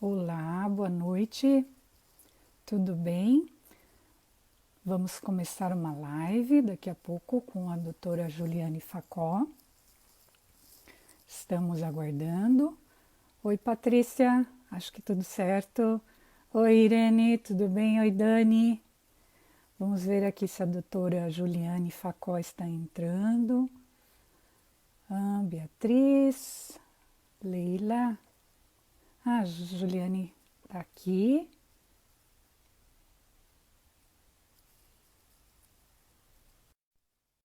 Olá, boa noite, tudo bem? Vamos começar uma live daqui a pouco com a doutora Juliane Facó. Estamos aguardando. Oi, Patrícia, acho que tudo certo. Oi, Irene, tudo bem? Oi, Dani. Vamos ver aqui se a doutora Juliane Facó está entrando. Beatriz, Leila. Juliane está aqui.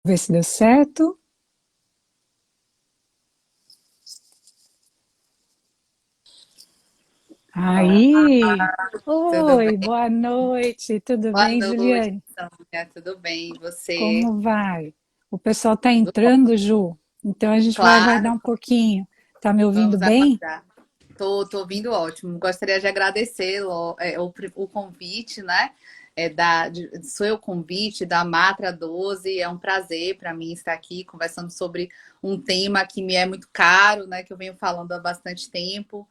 Ver se deu certo. Aí! Tudo Oi, bem? boa noite, tudo Boa bem, noite, Juliane? Sônia. Tudo bem? E você? Como vai? O pessoal está Tudo bom? entrando, Ju, então a gente vai aguardar Claro, um pouquinho. Tá me ouvindo vamos bem? aguardar. Tô ouvindo ótimo. Gostaria de agradecer o convite, né? Seu convite da Matra 12. É um prazer para mim estar aqui conversando sobre um tema que me é muito caro, né? Que eu venho falando há bastante tempo.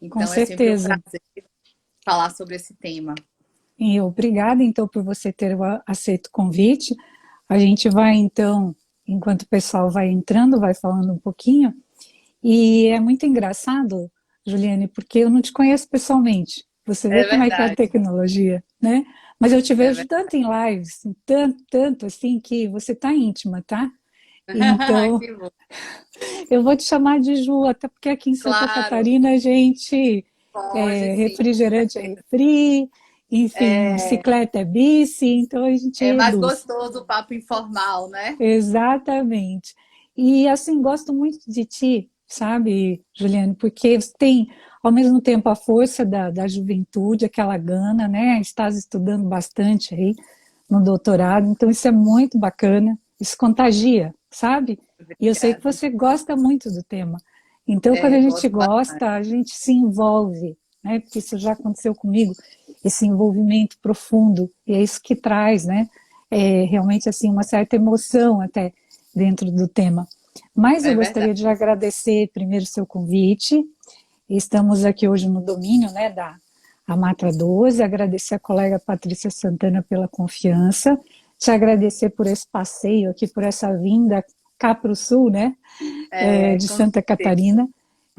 Com Então é sempre um certeza. prazer falar sobre esse tema. E obrigada, então, por você ter aceito o convite. A gente vai, então, enquanto o pessoal vai entrando, vai falando um pouquinho. E é muito engraçado, Juliane, porque eu não te conheço pessoalmente. Você vê É como é que é a verdade, tecnologia, né? Mas eu te é vejo verdade. tanto em lives, tanto, tanto assim, que você tá íntima, tá? Então, Que bom. eu vou te chamar de Ju, até porque aqui em Santa Claro, Catarina a gente pode sim. refrigerante é refri, enfim, É, bicicleta é bici, então a gente é mais reduz. gostoso o papo informal, né? Exatamente. E assim, gosto muito de ti, sabe, Juliane, porque você tem ao mesmo tempo a força da juventude, aquela gana, né? Estás estudando bastante aí no doutorado, então isso é muito bacana, isso contagia, sabe? E eu sei que Obrigada. você gosta muito do tema. Então, quando a gente Gosto bastante. gosta, a gente se envolve, né? Porque isso já aconteceu comigo, esse envolvimento profundo, e é isso que traz, né? Realmente assim uma certa emoção até dentro do tema. Mas eu É gostaria verdade. de agradecer primeiro o seu convite. Estamos aqui hoje no domínio, né, da Amatra 12, agradecer a colega Patrícia Santana pela confiança, te agradecer por esse passeio aqui, por essa vinda cá para o sul, né, É, de com Santa certeza. Catarina.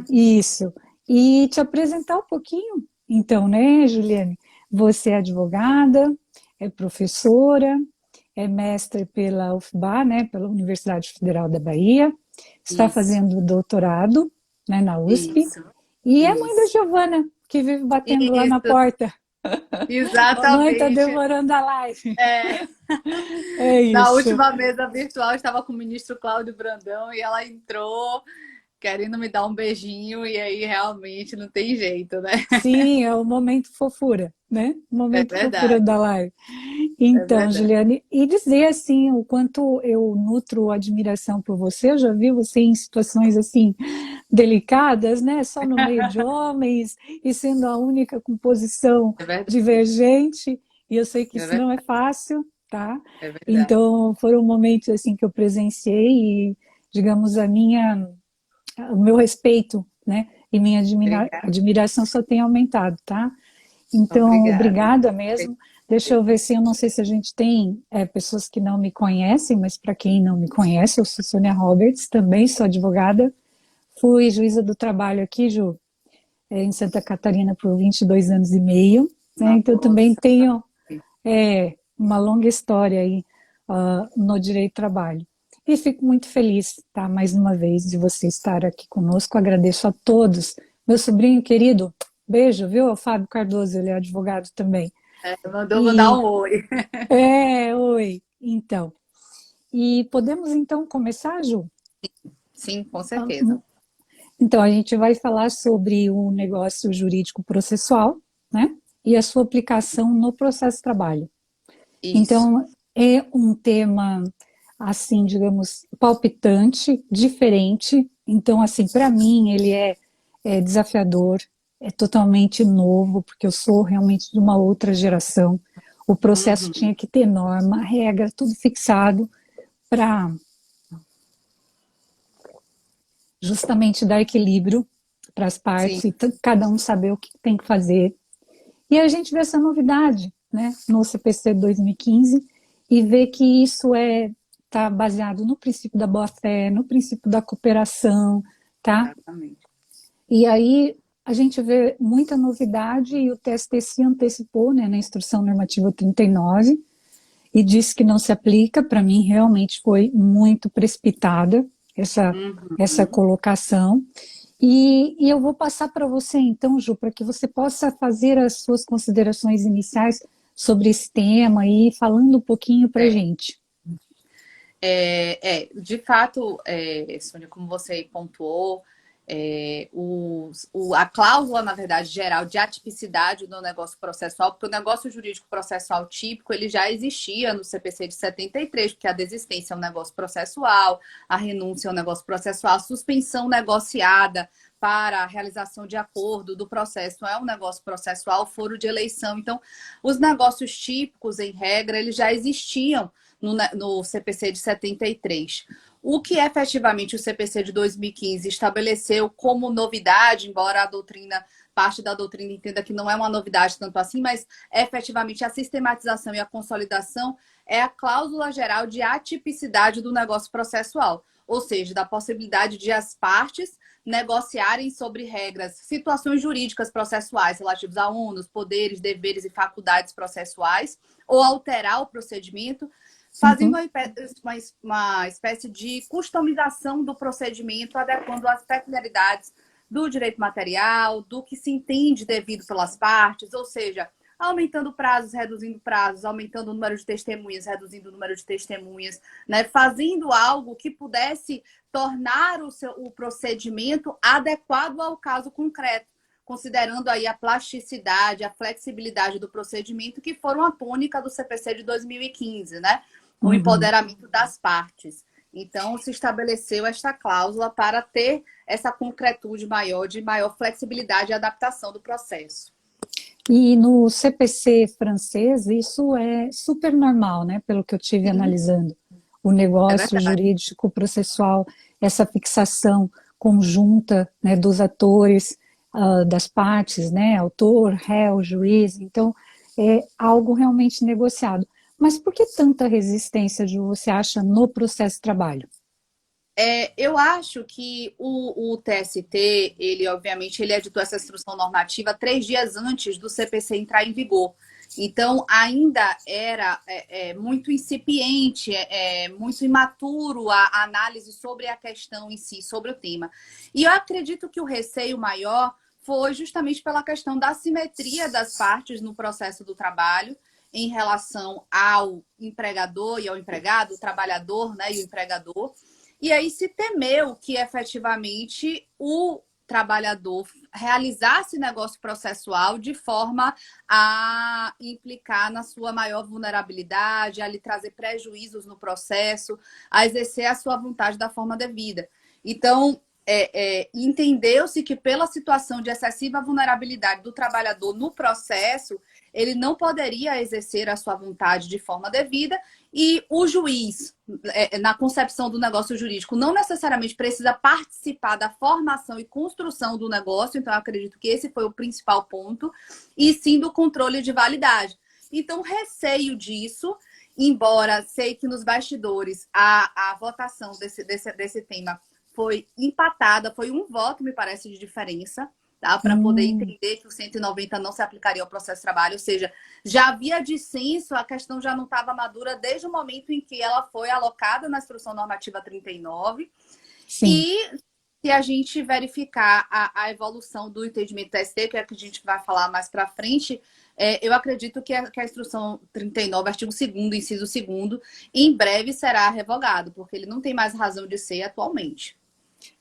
Isso. E te apresentar um pouquinho, então, né, Juliane? Você é advogada, é professora, é mestre pela UFBA, né, pela Universidade Federal da Bahia, está Isso, fazendo doutorado, né, na USP, isso, e é mãe da isso. Giovana, que vive batendo lá na Isso, porta. Mamãe, tá exatamente. demorando a live. É, É na isso. última mesa virtual estava com o ministro Cláudio Brandão e ela entrou querendo me dar um beijinho e aí realmente não tem jeito, né? Sim, é o momento fofura, né? O É momento fofura da verdade, live. é Então, verdade. Juliane, e dizer assim o quanto eu nutro admiração por você, eu já vi você em situações assim delicadas, né? Só no meio de homens e sendo a única com posição É verdade, divergente, e eu sei que é isso não é verdade, fácil, tá? é verdade. Então, foram momentos assim que eu presenciei e, digamos, o meu respeito, né? E minha Obrigada, admiração só tem aumentado, tá? Então, obrigada. obrigada mesmo. Deixa eu ver se eu não sei se a gente tem pessoas que não me conhecem, mas para quem não me conhece, eu sou Sônia Roberts, também sou advogada. Fui juíza do trabalho aqui, Ju, em Santa Catarina por 22 anos e meio, né? Então, também Nossa, tenho uma longa história aí no direito do trabalho. E fico muito feliz, tá? Mais uma vez, de você estar aqui conosco. Agradeço a todos. Meu sobrinho querido, beijo, viu? O Fábio Cardoso, ele é advogado também. mandou mandar E um oi. oi, então. E podemos então começar, Ju? Sim, com certeza. Então, a gente vai falar sobre o negócio jurídico processual, né? E a sua aplicação no processo de trabalho. Isso. Então, é um tema, assim, digamos, palpitante, diferente. Então, assim, para mim, ele é desafiador, é totalmente novo, porque eu sou realmente de uma outra geração. O processo Uhum. tinha que ter norma, regra, tudo fixado para justamente dar equilíbrio, para as partes sim. e cada um saber o que tem que fazer. E a gente vê essa novidade, né, no CPC 2015 e vê que isso está baseado no princípio da boa-fé, no princípio da cooperação, tá? Exatamente. E aí a gente vê muita novidade e o TST se antecipou, né, na Instrução Normativa 39 e disse que não se aplica. Para mim, realmente foi muito precipitada essa Uhum. colocação. E eu vou passar para você, então, Ju, para que você possa fazer as suas considerações iniciais sobre esse tema e falando um pouquinho para a É, gente. de fato, Sônia, como você pontuou, a cláusula, na verdade, geral de atipicidade do negócio processual, porque o negócio jurídico processual típico, ele já existia no CPC de 73, porque a desistência é um negócio processual, a renúncia é um negócio processual, a suspensão negociada para a realização de acordo do processo é um negócio processual, foro de eleição. Então, os negócios típicos, em regra, eles já existiam no CPC de 73. O que efetivamente o CPC de 2015 estabeleceu como novidade, embora a doutrina, parte da doutrina entenda que não é uma novidade tanto assim, mas efetivamente a sistematização e a consolidação é a cláusula geral de atipicidade do negócio processual, ou seja, da possibilidade de as partes negociarem sobre regras, situações jurídicas processuais relativas a ônus, poderes, deveres e faculdades processuais, ou alterar o procedimento, fazendo Uhum. uma espécie de customização do procedimento, adequando às peculiaridades do direito material, do que se entende devido pelas partes, ou seja, aumentando prazos, aumentando o número de testemunhas, reduzindo o número de testemunhas, né? Fazendo algo que pudesse tornar o procedimento adequado ao caso concreto, considerando aí a plasticidade, a flexibilidade do procedimento, que foram a tônica do CPC de 2015, né? O Uhum. empoderamento das partes. Então, se estabeleceu esta cláusula para ter essa concretude maior, de maior flexibilidade e adaptação do processo. E no CPC francês, isso é super normal, né? Pelo que eu tive Sim, analisando. O é negócio verdade. jurídico processual, essa fixação conjunta, né, dos atores, das partes, né? Autor, réu, juiz. Então, é algo realmente negociado. Mas por que tanta resistência, Ju, você acha, no processo de trabalho? Eu acho que o TST, ele obviamente, ele editou essa instrução normativa 3 dias antes do CPC entrar em vigor. Então, ainda era muito incipiente, muito imaturo a análise sobre a questão em si, sobre o tema. E eu acredito que o receio maior foi justamente pela questão da assimetria das partes no processo do trabalho em relação ao empregador e ao empregado, o trabalhador, né, e o empregador. E aí se temeu que efetivamente o trabalhador realizasse negócio processual de forma a implicar na sua maior vulnerabilidade, a lhe trazer prejuízos no processo, a exercer a sua vontade da forma devida. Então, entendeu-se que pela situação de excessiva vulnerabilidade do trabalhador no processo, ele não poderia exercer a sua vontade de forma devida e o juiz, na concepção do negócio jurídico, não necessariamente precisa participar da formação e construção do negócio, então eu acredito que esse foi o principal ponto, e sim do controle de validade. Então, receio disso, embora sei que nos bastidores a votação desse tema foi empatada, foi um voto, me parece, de diferença, tá? Para poder Hum, entender que o 190 não se aplicaria ao processo de trabalho, ou seja, já havia dissenso, a questão já não estava madura desde o momento em que ela foi alocada na Instrução Normativa 39. sim. E se a gente verificar a evolução do entendimento da ST, que é o que a gente vai falar mais para frente, eu acredito que a Instrução 39, artigo 2º, inciso 2º, em breve será revogado, porque ele não tem mais razão de ser atualmente.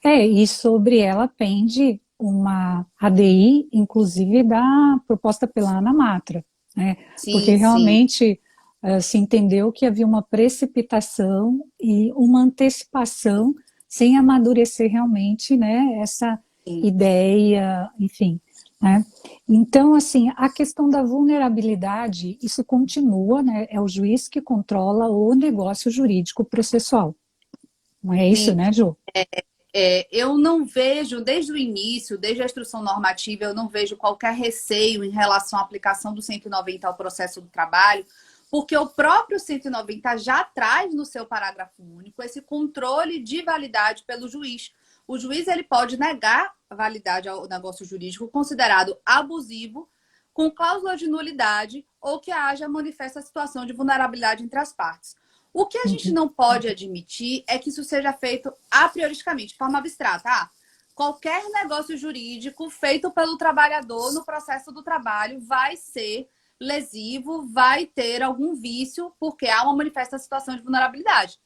E sobre ela pende uma ADI, inclusive da proposta pela Ana Matra, né? Porque Sim, sim, realmente se entendeu que havia uma precipitação e uma antecipação sem amadurecer realmente, né, essa sim. ideia, enfim, né? Então, assim, a questão da vulnerabilidade, isso continua, né? É o juiz que controla o negócio jurídico processual. Não é isso, Sim. né, Ju? Eu não vejo, desde o início, desde a instrução normativa, eu não vejo qualquer receio em relação à aplicação do 190 ao processo do trabalho, porque o próprio 190 já traz no seu parágrafo único esse controle de validade pelo juiz. O juiz ele pode negar a validade ao negócio jurídico considerado abusivo, com cláusula de nulidade ou que haja manifesta situação de vulnerabilidade entre as partes. O que a gente não pode admitir é que isso seja feito a prioristicamente, de forma abstrata. Qualquer negócio jurídico feito pelo trabalhador no processo do trabalho vai ser lesivo, vai ter algum vício, porque há uma manifesta situação de vulnerabilidade.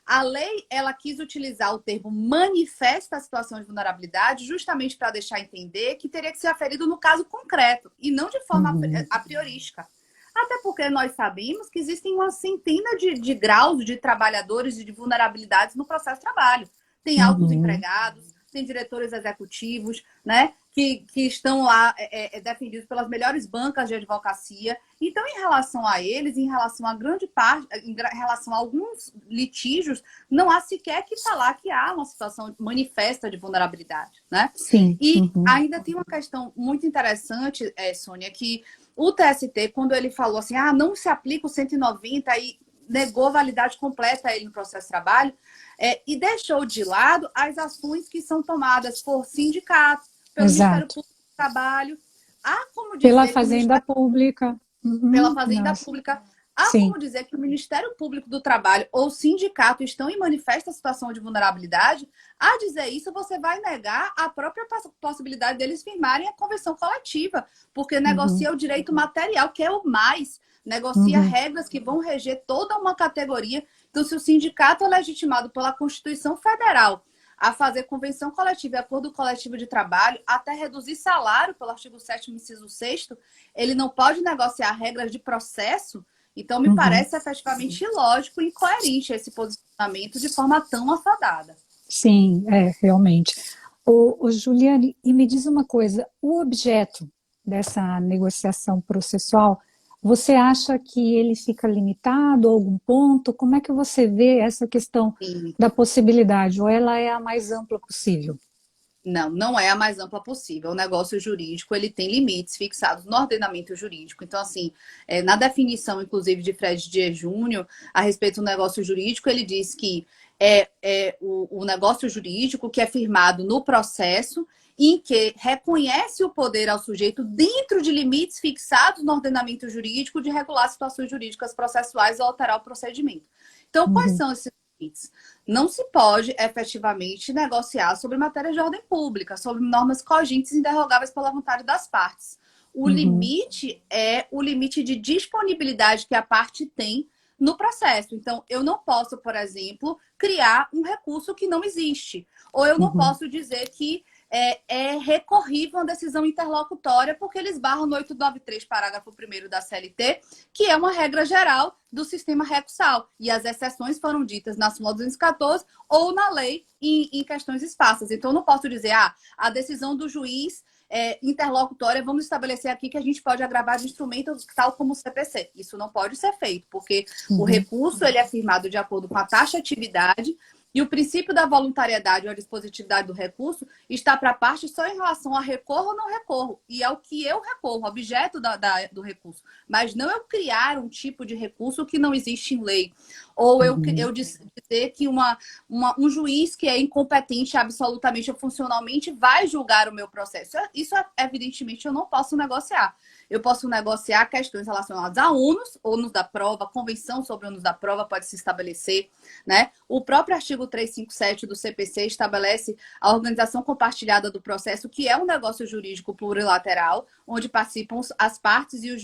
A lei, ela quis utilizar o termo manifesta a situação de vulnerabilidade justamente para deixar entender que teria que ser aferido no caso concreto e não de forma a priorística. Até porque nós sabemos que existem uma centena de graus de trabalhadores e de vulnerabilidades no processo de trabalho. Tem altos empregados, tem diretores executivos, né, que estão lá defendidos pelas melhores bancas de advocacia. Então, em relação a eles, em relação a grande parte, em relação a alguns litígios, não há sequer que falar que há uma situação manifesta de vulnerabilidade, né? Sim. E ainda tem uma questão muito interessante, Sônia, que o TST, quando ele falou assim, não se aplica o 190 e negou validade completa a ele no processo de trabalho, e deixou de lado as ações que são tomadas por sindicatos, pelo Ministério Público do Trabalho, há como dizer pela Fazenda Pública. Pela Fazenda Pública. Há Sim. como dizer que o Ministério Público do Trabalho ou o sindicato estão em manifesta situação de vulnerabilidade. A dizer isso, você vai negar a própria possibilidade deles firmarem a convenção coletiva, porque negocia o direito material, que é o mais. Negocia regras que vão reger toda uma categoria. Então, se o sindicato é legitimado pela Constituição Federal a fazer convenção coletiva e acordo coletivo de trabalho, até reduzir salário pelo artigo 7º, inciso 6º, ele não pode negociar regras de processo. Então, me parece efetivamente ilógico e incoerente esse posicionamento de forma tão afadada. Sim, realmente. O Juliane, e me diz uma coisa, o objeto dessa negociação processual, você acha que ele fica limitado a algum ponto? Como é que você vê essa questão da possibilidade? Ou ela é a mais ampla possível? Não, não é a mais ampla possível. O negócio jurídico, ele tem limites fixados no ordenamento jurídico. Então, assim, na definição, inclusive, de Fred Dias Júnior, a respeito do negócio jurídico, ele diz que o negócio jurídico que é firmado no processo em que reconhece o poder ao sujeito dentro de limites fixados no ordenamento jurídico de regular situações jurídicas processuais ou alterar o procedimento. Então, quais são esses limites? Não se pode efetivamente negociar sobre matérias de ordem pública, sobre normas cogentes e inderrogáveis pela vontade das partes. O limite é o limite de disponibilidade que a parte tem no processo. Então, eu não posso, por exemplo, criar um recurso que não existe. Ou eu não posso dizer que é recorrível uma decisão interlocutória porque eles barram no 893, parágrafo 1º da CLT, que é uma regra geral do sistema recursal. E as exceções foram ditas na súmula 214 ou na lei em questões esparsas. Então, eu não posso dizer, a decisão do juiz interlocutória, vamos estabelecer aqui que a gente pode agravar de instrumentos tal como o CPC. Isso não pode ser feito, porque o recurso ele é firmado de acordo com a taxatividade. E o princípio da voluntariedade ou a dispositividade do recurso está para a parte só em relação a recorro ou não recorro. E é o que eu recorro, objeto do recurso. Mas não eu criar um tipo de recurso que não existe em lei. Ou eu dizer que um juiz que é incompetente absolutamente ou funcionalmente vai julgar o meu processo. Isso, evidentemente, eu não posso negociar. Eu posso negociar questões relacionadas a ônus da prova, a convenção sobre ônus da prova pode se estabelecer, né? O próprio artigo 357 do CPC estabelece a organização compartilhada do processo, que é um negócio jurídico plurilateral, onde participam as partes e o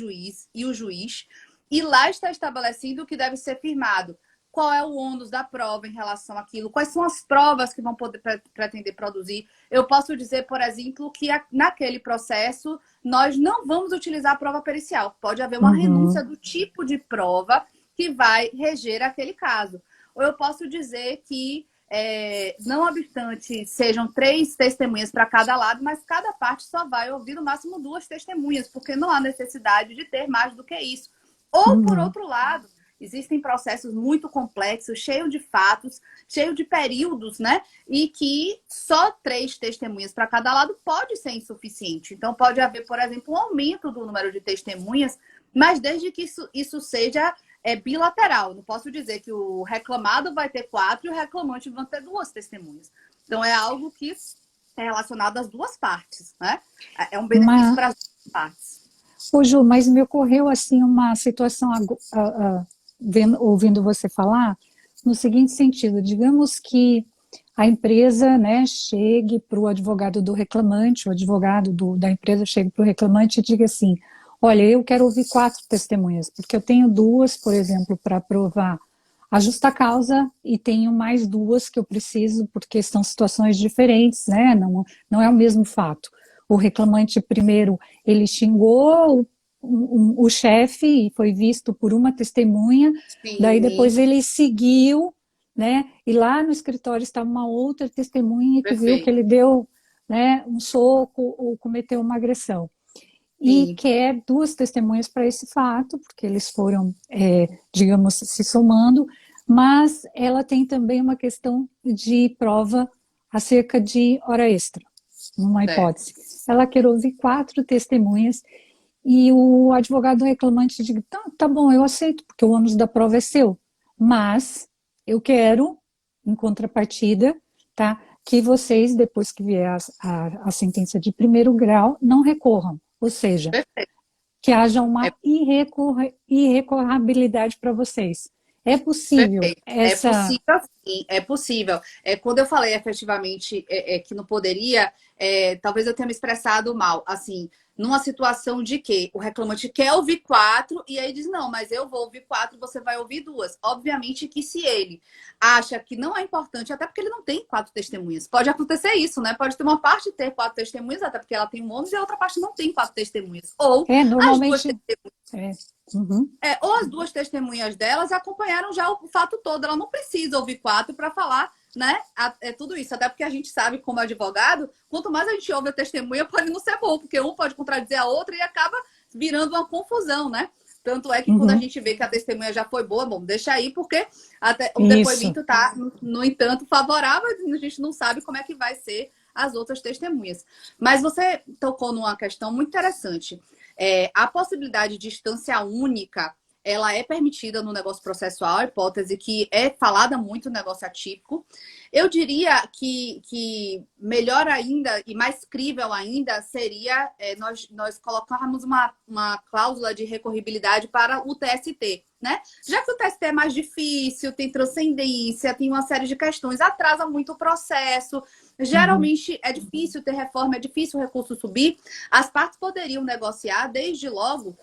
juiz, e lá está estabelecido o que deve ser firmado. Qual é o ônus da prova em relação àquilo? Quais são as provas que vão poder pretender produzir? Eu posso dizer, por exemplo, que naquele processo nós não vamos utilizar a prova pericial. Pode haver uma renúncia do tipo de prova que vai reger aquele caso. Ou eu posso dizer que, não obstante sejam 3 testemunhas para cada lado, mas cada parte só vai ouvir no máximo 2 testemunhas, porque não há necessidade de ter mais do que isso. Ou, por outro lado, Existem processos muito complexos, cheios de fatos, cheios de períodos, né? E que só 3 testemunhas para cada lado pode ser insuficiente. Então, pode haver, por exemplo, um aumento do número de testemunhas, mas desde que isso seja bilateral. Não posso dizer que o reclamado vai ter 4 e o reclamante vai ter 2 testemunhas. Então, é algo que é relacionado às duas partes, né? É um benefício para as duas partes. Ô, Ju, mas me ocorreu assim uma situação, ouvindo você falar, no seguinte sentido: digamos que a empresa, né, chegue para o advogado do reclamante, o advogado da empresa chegue para o reclamante e diga assim: olha, eu quero ouvir 4 testemunhas, porque eu tenho 2, por exemplo, para provar a justa causa e tenho mais 2 que eu preciso, porque são situações diferentes, né? Não é o mesmo fato. O reclamante primeiro, ele xingou o chefe e foi visto por uma testemunha, daí depois ele seguiu, né? E lá no escritório estava uma outra testemunha que viu que ele deu, né, um soco ou cometeu uma agressão. E quer 2 testemunhas para esse fato, porque eles foram, digamos, se somando, mas ela tem também uma questão de prova acerca de hora extra, numa hipótese. Ela quer ouvir 4 testemunhas e o advogado reclamante diz: tá bom, eu aceito, porque o ônus da prova é seu, mas eu quero, em contrapartida, tá, que vocês, depois que vier a sentença de primeiro grau, não recorram. Ou seja, que haja uma irrecorrabilidade para vocês. É possível essa... É possível, sim, é possível. Quando eu falei efetivamente que não poderia, talvez eu tenha me expressado mal. Assim, numa situação de que o reclamante quer ouvir 4 e aí diz: não, mas eu vou ouvir 4, você vai ouvir 2. Obviamente que se ele acha que não é importante, até porque ele não tem 4 testemunhas. Pode acontecer isso, né? Pode ter uma parte ter 4 testemunhas, até porque ela tem um ônus, e a outra parte não tem 4 testemunhas. Ou normalmente... as 2 testemunhas. Ou as 2 testemunhas delas acompanharam já o fato todo. Ela não precisa ouvir 4 para falar, né? Tudo isso. Até porque a gente sabe, como advogado, quanto mais a gente ouve a testemunha, pode não ser bom, porque um pode contradizer a outra e acaba virando uma confusão, né? Tanto é que quando a gente vê que a testemunha já foi boa, bom, deixa aí, porque até o depoimento está, no entanto, favorável, a gente não sabe como é que vai ser as outras testemunhas. Mas você tocou numa questão muito interessante. A possibilidade de instância única, ela é permitida no negócio processual, a hipótese que é falada muito no negócio atípico. Eu diria que melhor ainda e mais crível ainda seria nós colocarmos uma cláusula de recorribilidade para o TST, né? Já que o TST é mais difícil, tem transcendência, tem uma série de questões, atrasa muito o processo. Geralmente é difícil ter reforma, é difícil o recurso subir. As partes poderiam negociar desde logo,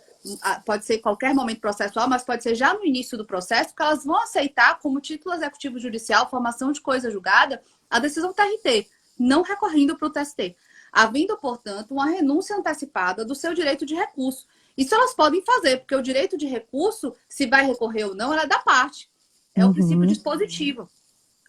pode ser em qualquer momento processual, mas pode ser já no início do processo, que elas vão aceitar como título executivo judicial, formação de coisa julgada, a decisão TRT, não recorrendo para o TST. Havendo, portanto, uma renúncia antecipada do seu direito de recurso. Isso elas podem fazer, porque o direito de recurso, se vai recorrer ou não, ela é da parte. É o princípio dispositivo.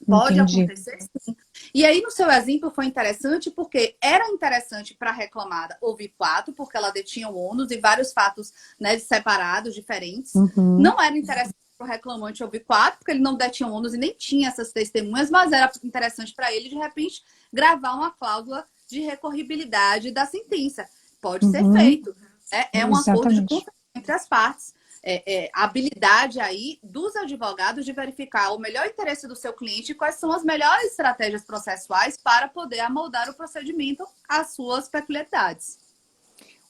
Pode acontecer, sim. E aí, no seu exemplo, foi interessante porque era interessante para a reclamada ouvir 4, porque ela detinha o ônus e vários fatos, né, separados, diferentes. Não era interessante para o reclamante ouvir 4, porque ele não detinha o ônus e nem tinha essas testemunhas, mas era interessante para ele, de repente, gravar uma cláusula de recorribilidade da sentença. Pode ser feito. É um acordo de consenso entre as partes. A habilidade aí dos advogados de verificar o melhor interesse do seu cliente e quais são as melhores estratégias processuais para poder amoldar o procedimento às suas peculiaridades.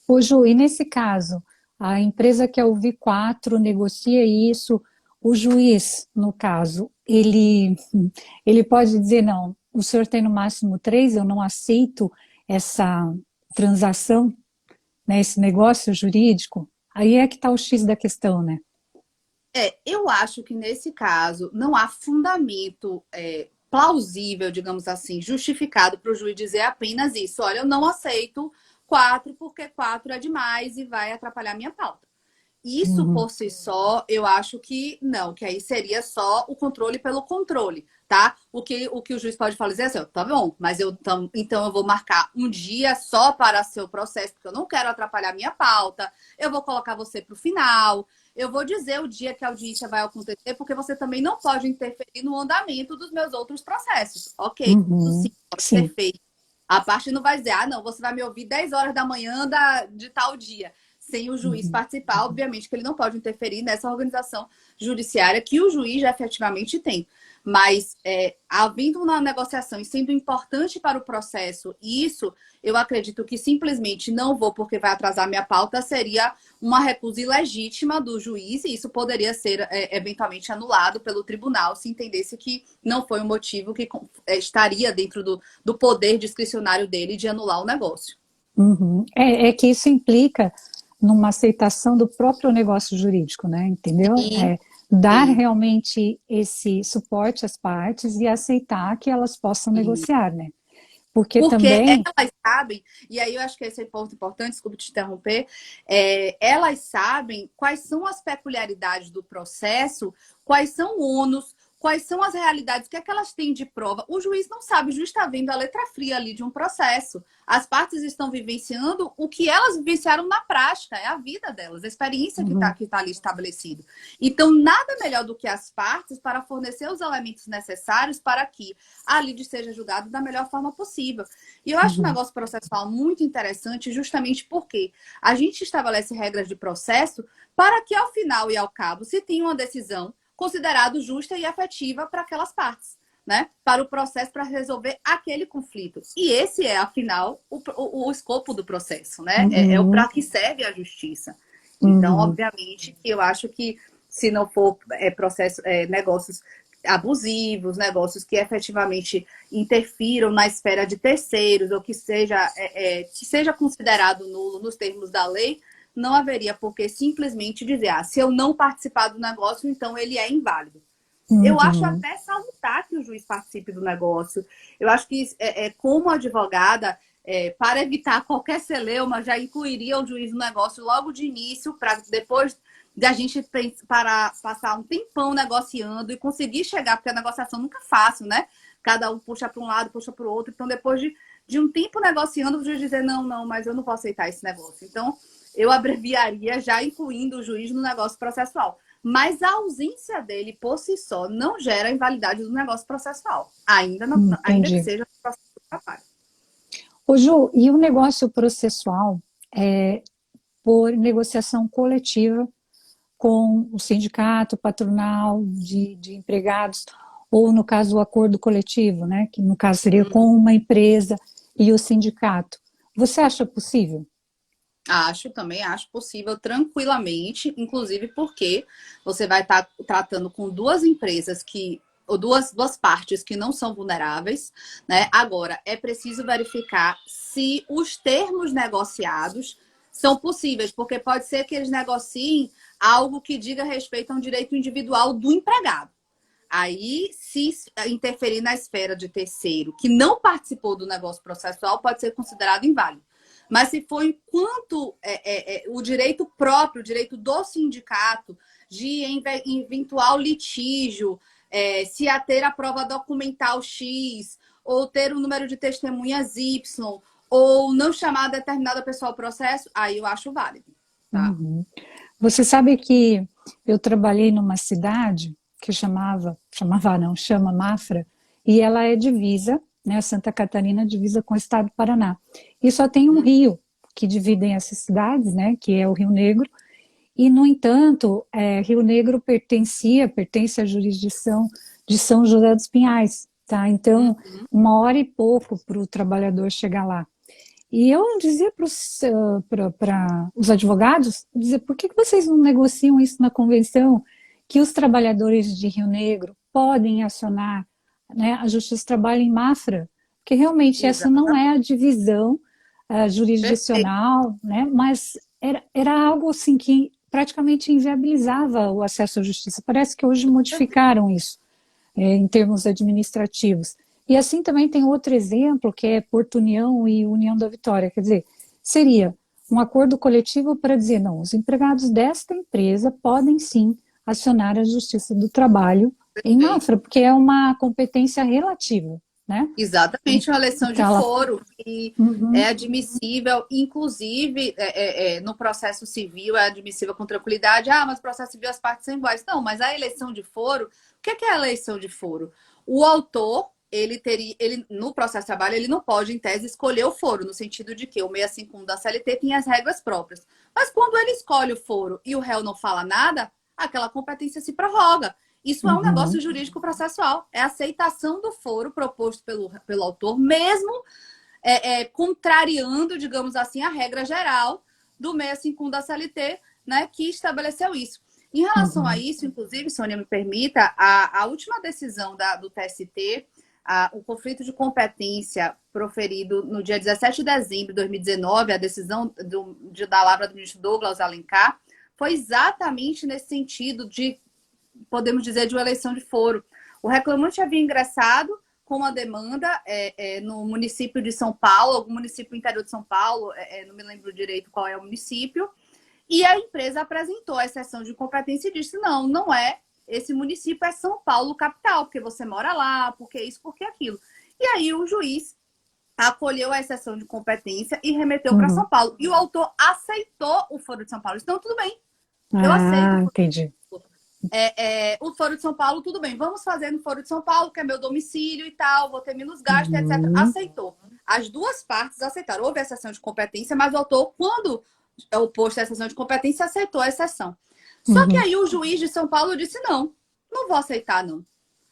Ô, Ju, e nesse caso, a empresa quer ouvir 4, negocia isso, o juiz, no caso, ele pode dizer: não, o senhor tem no máximo 3, eu não aceito essa transação, né, esse negócio jurídico. Aí é que está o X da questão, né? Eu acho que nesse caso não há fundamento plausível, digamos assim, justificado para o juiz dizer apenas isso. Olha, eu não aceito 4 porque 4 é demais e vai atrapalhar minha pauta. Isso por si só, eu acho que não, que aí seria só o controle pelo controle. tá? O que o juiz pode fazer é assim, ó, tá bom, mas então eu vou marcar um dia só para seu processo, porque eu não quero atrapalhar minha pauta, eu vou colocar você para o final, eu vou dizer o dia que a audiência vai acontecer, porque você também não pode interferir no andamento dos meus outros processos. Ok, isso sim, pode ser Sim. feito. A parte não vai dizer, ah, não, você vai me ouvir 10 horas da manhã de tal dia. Sem o juiz participar, obviamente que ele não pode interferir nessa organização judiciária que o juiz já efetivamente tem. Mas, havendo uma negociação e sendo importante para o processo, isso eu acredito que simplesmente não vou porque vai atrasar minha pauta, seria uma recusa ilegítima do juiz, e isso poderia ser eventualmente anulado pelo tribunal se entendesse que não foi um motivo que estaria dentro do poder discricionário dele de anular o negócio. Uhum. É que isso implica numa aceitação do próprio negócio jurídico, né? Entendeu? Sim, Dar sim. realmente esse suporte às partes e aceitar que elas possam Sim. negociar, né? Porque Porque também. elas sabem, e aí eu acho que esse é um ponto importante, desculpa te interromper, elas sabem quais são as peculiaridades do processo, quais são o ônus, quais são as realidades, o que é que elas têm de prova. O juiz não sabe, o juiz está vendo a letra fria ali de um processo. As partes estão vivenciando o que elas vivenciaram na prática, é a vida delas, a experiência Uhum, que tá ali estabelecido. Então, nada melhor do que as partes para fornecer os elementos necessários para que a lide seja julgada da melhor forma possível. E eu acho um uhum, negócio processual muito interessante, justamente porque a gente estabelece regras de processo para que, ao final e ao cabo, se tenha uma decisão considerada justa e efetiva para aquelas partes, né? Para o processo, para resolver aquele conflito. E esse é, afinal, o escopo do processo, né? É o uhum, para que serve a justiça. Então, uhum, obviamente, que eu acho que se não for negócios abusivos, negócios que efetivamente interfiram na esfera de terceiros, ou que seja considerado nulo nos termos da lei, não haveria por que simplesmente dizer, se eu não participar do negócio, então ele é inválido. Eu acho uhum. até salutar que o juiz participe do negócio. Eu acho que, como advogada, para evitar qualquer celeuma, já incluiria o juiz no negócio logo de início, para depois de a gente passar um tempão negociando e conseguir chegar, porque a negociação nunca é fácil, né? Cada um puxa para um lado, puxa para o outro. Então, depois de um tempo negociando, o juiz dizer, não, não, mas eu não posso aceitar esse negócio. Então, eu abreviaria já incluindo o juiz no negócio processual. Mas a ausência dele por si só não gera a invalidade do negócio processual, ainda que Entendi. seja no processo do trabalho. Ô, Ju, e o negócio processual é por negociação coletiva com o sindicato, patronal de empregados, ou no caso o acordo coletivo, né, que no caso seria com uma empresa e o sindicato. Você acha possível? Também acho possível tranquilamente, inclusive porque você vai estar tratando com duas empresas ou duas partes que não são vulneráveis, né? Agora, é preciso verificar se os termos negociados são possíveis, porque pode ser que eles negociem algo que diga respeito a um direito individual do empregado. Aí, se interferir na esfera de terceiro que não participou do negócio processual, pode ser considerado inválido. Mas se for enquanto o direito próprio, o direito do sindicato, de eventual litígio, se ater a prova documental X, ou ter o número de testemunhas Y, ou não chamar determinada pessoa ao processo, aí eu acho válido. Tá? Uhum. Você sabe que eu trabalhei numa cidade que chama Mafra, e ela é divisa, né, Santa Catarina divisa com o estado do Paraná. E só tem um rio que dividem essas cidades, né, que é o Rio Negro, e, no entanto, Rio Negro pertence à jurisdição de São José dos Pinhais, tá? Então, Uhum. 1 hora e pouco para o trabalhador chegar lá. E eu dizia para os advogados, dizia, por que vocês não negociam isso na convenção, que os trabalhadores de Rio Negro podem acionar, né, a Justiça do Trabalho em Mafra? Porque realmente essa não é a Exatamente. divisão Perfeito. jurisdicional, né, mas era algo assim que praticamente inviabilizava o acesso à justiça. Parece que hoje modificaram isso em termos administrativos. E assim também tem outro exemplo, que é Porto União e União da Vitória. Quer dizer, seria um acordo coletivo para dizer, não, os empregados desta empresa podem sim acionar a Justiça do Trabalho em Perfeito. Mafra, porque é uma competência relativa, né? Exatamente, uma eleição de Então, ela... foro que é Uhum, admissível, inclusive no processo civil é admissível com tranquilidade. Ah, mas no processo civil as partes são iguais. Não, mas a eleição de foro, o que é a eleição de foro? O autor, no processo de trabalho, ele não pode, em tese, escolher o foro, no sentido de que o 651 da CLT tem as regras próprias. Mas quando ele escolhe o foro e o réu não fala nada, aquela competência se prorroga. Isso é um uhum, negócio jurídico processual. É a aceitação do foro proposto pelo autor, mesmo contrariando, digamos assim, a regra geral do 651 da CLT, né, que estabeleceu isso. Em relação a uhum. isso, inclusive, Sônia, me permita, a última decisão do TST, o conflito de competência proferido no dia 17 de dezembro de 2019, a decisão da lavra do ministro Douglas Alencar, foi exatamente nesse sentido de, podemos dizer, de uma eleição de foro. O reclamante havia ingressado com uma demanda no município de São Paulo, algum município interior de São Paulo, não me lembro direito qual é o município, e a empresa apresentou a exceção de incompetência e disse, não, não é, esse município é São Paulo capital, porque você mora lá, porque isso, porque aquilo. E aí o juiz acolheu a exceção de competência e remeteu para Uhum. São Paulo. E o autor aceitou o foro de São Paulo. Então, tudo bem, eu aceito Ah, o foro. entendi. O Foro de São Paulo, tudo bem, vamos fazer no Foro de São Paulo, que é meu domicílio e tal, vou ter menos gastos, etc. Uhum, Aceitou. As duas partes aceitaram. Houve a exceção de competência, mas o autor, quando é oposto à exceção de competência, aceitou a exceção. Só que uhum. aí o juiz de São Paulo disse: não, não vou aceitar, não.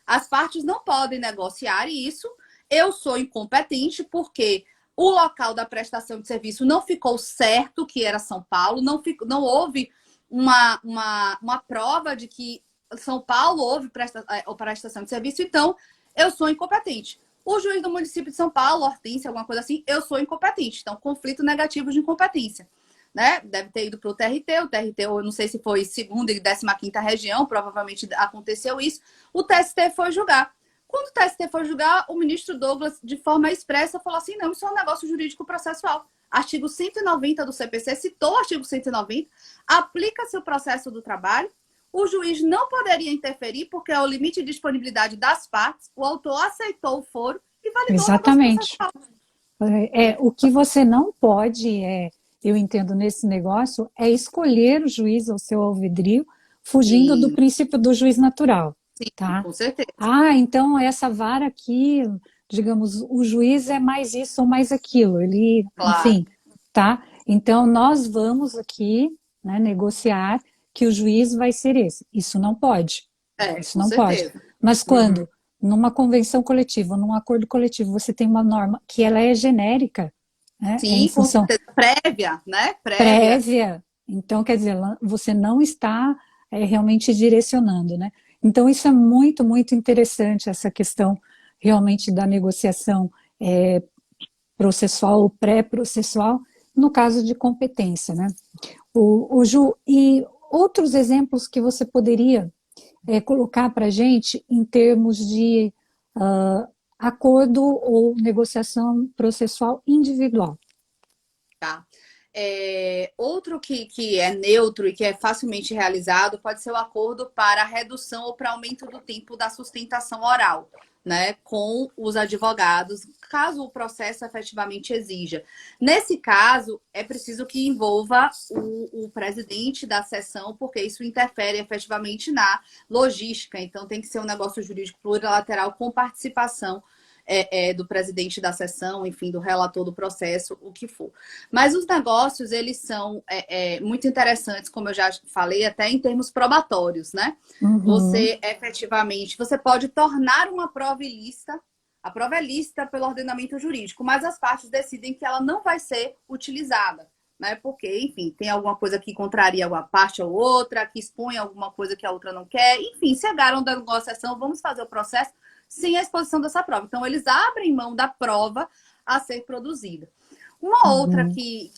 As partes não podem negociar isso. Eu sou incompetente porque o local da prestação de serviço não ficou certo que era São Paulo, não houve uma prova de que São Paulo houve prestação de serviço, então eu sou incompetente. O juiz do município de São Paulo, Hortência, alguma coisa assim, eu sou incompetente. Então, conflito negativo de incompetência. Né? Deve ter ido para o TRT, eu não sei se foi segunda e 15ª região, provavelmente aconteceu isso. O TST foi julgar. Quando o TST foi julgar, o ministro Douglas, de forma expressa, falou assim: não, isso é um negócio jurídico processual. Artigo 190 do CPC, citou o artigo 190, aplica-se o processo do trabalho, o juiz não poderia interferir, porque é o limite de disponibilidade das partes, o autor aceitou o foro e validou o negócio Exatamente. processual. O que você não pode, eu entendo nesse negócio, é escolher o juiz ao seu alvedrio, fugindo do Sim, princípio do juiz natural, sim, tá? com certeza. Ah, então essa vara aqui, digamos, o juiz é mais isso ou mais aquilo, ele, Claro. enfim, tá? Então nós vamos aqui, né, negociar que o juiz vai ser esse. Isso não pode. Isso Com não pode. certeza. Mas Uhum. quando numa convenção coletiva, num acordo coletivo, você tem uma norma que ela é genérica, né? É em Sim, com função certeza. Prévia, né? Prévia. prévia, então quer dizer, você não está realmente direcionando, né? Então isso é muito, muito interessante, essa questão realmente da negociação processual ou pré-processual, no caso de competência, né? Ju, e outros exemplos que você poderia colocar para a gente em termos de acordo ou negociação processual individual. Tá? Outro que é neutro e que é facilmente realizado pode ser o acordo para redução ou para aumento do tempo da sustentação oral, né, com os advogados, caso o processo efetivamente exija. Nesse caso, é preciso que envolva o presidente da sessão, porque isso interfere efetivamente na logística. Então, tem que ser um negócio jurídico plurilateral com participação do presidente da sessão, enfim, do relator do processo, o que for. Mas os negócios, eles são muito interessantes, como eu já falei, até em termos probatórios, né? Uhum. Você, efetivamente, você pode tornar uma prova ilícita, a prova é lícita pelo ordenamento jurídico, mas as partes decidem que ela não vai ser utilizada, né? Porque, enfim, tem alguma coisa que contraria uma parte ou outra, que expõe alguma coisa que a outra não quer, enfim, se chegaram da negociação, vamos fazer o processo sem a exposição dessa prova. Então, eles abrem mão da prova a ser produzida. Uma outra Uhum. que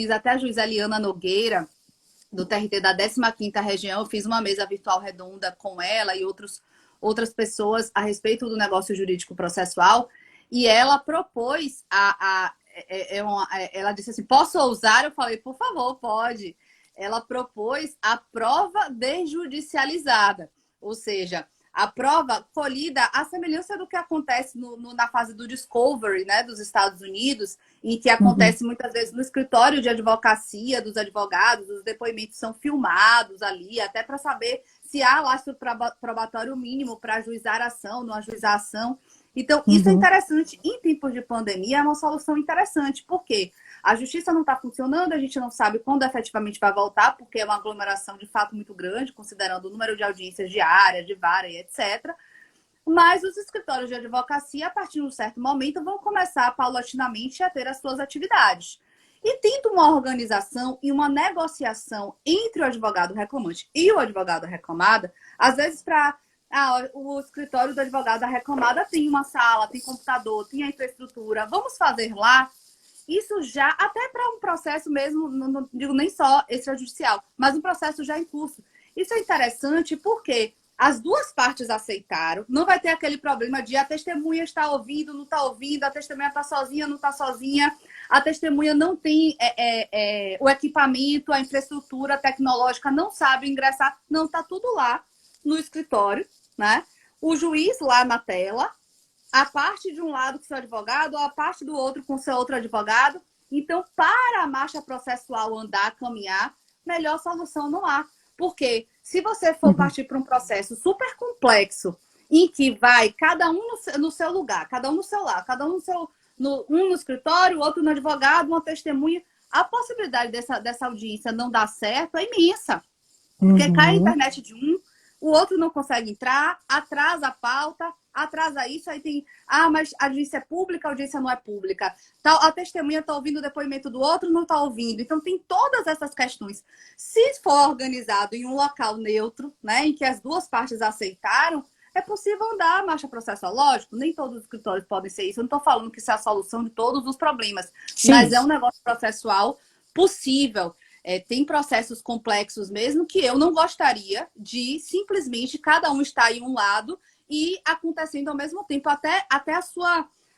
até a juíza Eliana Nogueira, do TRT da 15ª região, eu fiz uma mesa virtual redonda com ela e outras pessoas a respeito do negócio jurídico processual, e ela propôs ela disse assim, posso ousar? Eu falei, por favor, pode. ela propôs a prova desjudicializada, ou seja, a prova colhida à semelhança do que acontece na fase do discovery, né, dos Estados Unidos, em que acontece muitas vezes no escritório de advocacia dos advogados, os depoimentos são filmados ali, até para saber se há lastro probatório mínimo para ajuizar a ação, não ajuizar a ação. Então, isso é interessante. Em tempos de pandemia, é uma solução interessante. Por quê? A justiça não está funcionando, a gente não sabe quando efetivamente vai voltar, porque é uma aglomeração de fato muito grande, considerando o número de audiências diárias, de vara e etc. Mas os escritórios de advocacia, a partir de um certo momento, vão começar paulatinamente a ter as suas atividades. E tendo uma organização e uma negociação entre o advogado reclamante e o advogado reclamado, às vezes o escritório do advogado reclamada tem uma sala, tem computador, tem a infraestrutura, vamos fazer lá. Isso já, até para um processo mesmo, não digo nem só extrajudicial, mas um processo já em curso. Isso é interessante porque as duas partes aceitaram, não vai ter aquele problema de a testemunha está ouvindo, não está ouvindo, a testemunha está sozinha, não está sozinha, a testemunha não tem o equipamento, a infraestrutura tecnológica, não sabe ingressar, não, está tudo lá no escritório, né? O juiz lá na tela, a parte de um lado com seu advogado, a parte do outro com seu outro advogado. Então, para a marcha processual andar, caminhar, melhor solução não há. Porque se você for partir para um processo super complexo, em que vai cada um no seu lugar, cada um no seu lado, cada um um no escritório, outro no advogado, uma testemunha, a possibilidade dessa audiência não dar certo é imensa. Porque cai a internet de um, o outro não consegue entrar, atrasa a pauta, atrasa isso, aí tem... Ah, mas a audiência é pública, a audiência não é pública. A testemunha está ouvindo o depoimento do outro, não está ouvindo. Então, tem todas essas questões. Se for organizado em um local neutro, né, em que as duas partes aceitaram, é possível andar a marcha processual. Lógico, nem todos os escritórios podem ser isso. Eu não estou falando que isso é a solução de todos os problemas. Sim. Mas é um negócio processual possível. Tem processos complexos mesmo que eu não gostaria de simplesmente cada um estar em um lado e acontecendo ao mesmo tempo. Até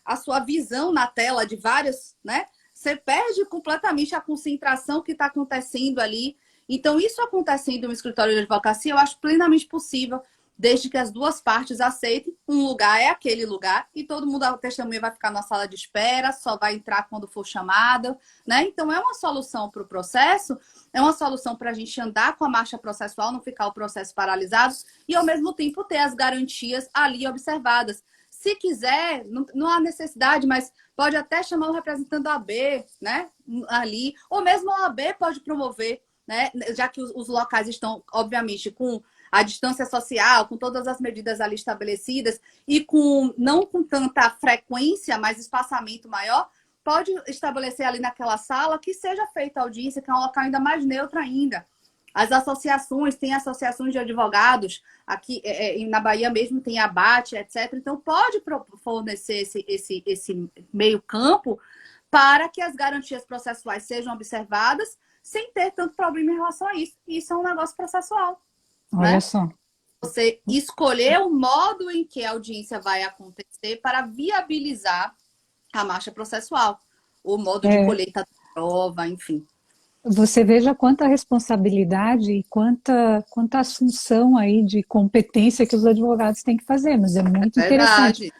a sua visão na tela de vários, né? Você perde completamente a concentração que está acontecendo ali. Então, isso acontecendo no escritório de advocacia, eu acho plenamente possível, desde que as duas partes aceitem. Um lugar é aquele lugar e todo mundo, a testemunha vai ficar na sala de espera, só vai entrar quando for chamada, né? Então, é uma solução para o processo, é uma solução para a gente andar com a marcha processual, não ficar o processo paralisado e, ao mesmo tempo, ter as garantias ali observadas. Se quiser, não há necessidade, mas pode até chamar o representante da OAB, né? Ali, ou mesmo a OAB pode promover, né? Já que os locais estão, obviamente, com a distância social, com todas as medidas ali estabelecidas e não com tanta frequência, mas espaçamento maior, pode estabelecer ali naquela sala que seja feita a audiência, que é um local ainda mais neutro ainda. As associações, tem associações de advogados, aqui na Bahia mesmo tem a BAT, etc. Então, pode fornecer esse meio campo para que as garantias processuais sejam observadas sem ter tanto problema em relação a isso. E isso é um negócio processual. Olha, né? Só. Você escolher o modo em que a audiência vai acontecer para viabilizar a marcha processual. O modo de colheita da prova, enfim. Você veja quanta responsabilidade e quanta assunção aí de competência que os advogados têm que fazer, mas é muito interessante.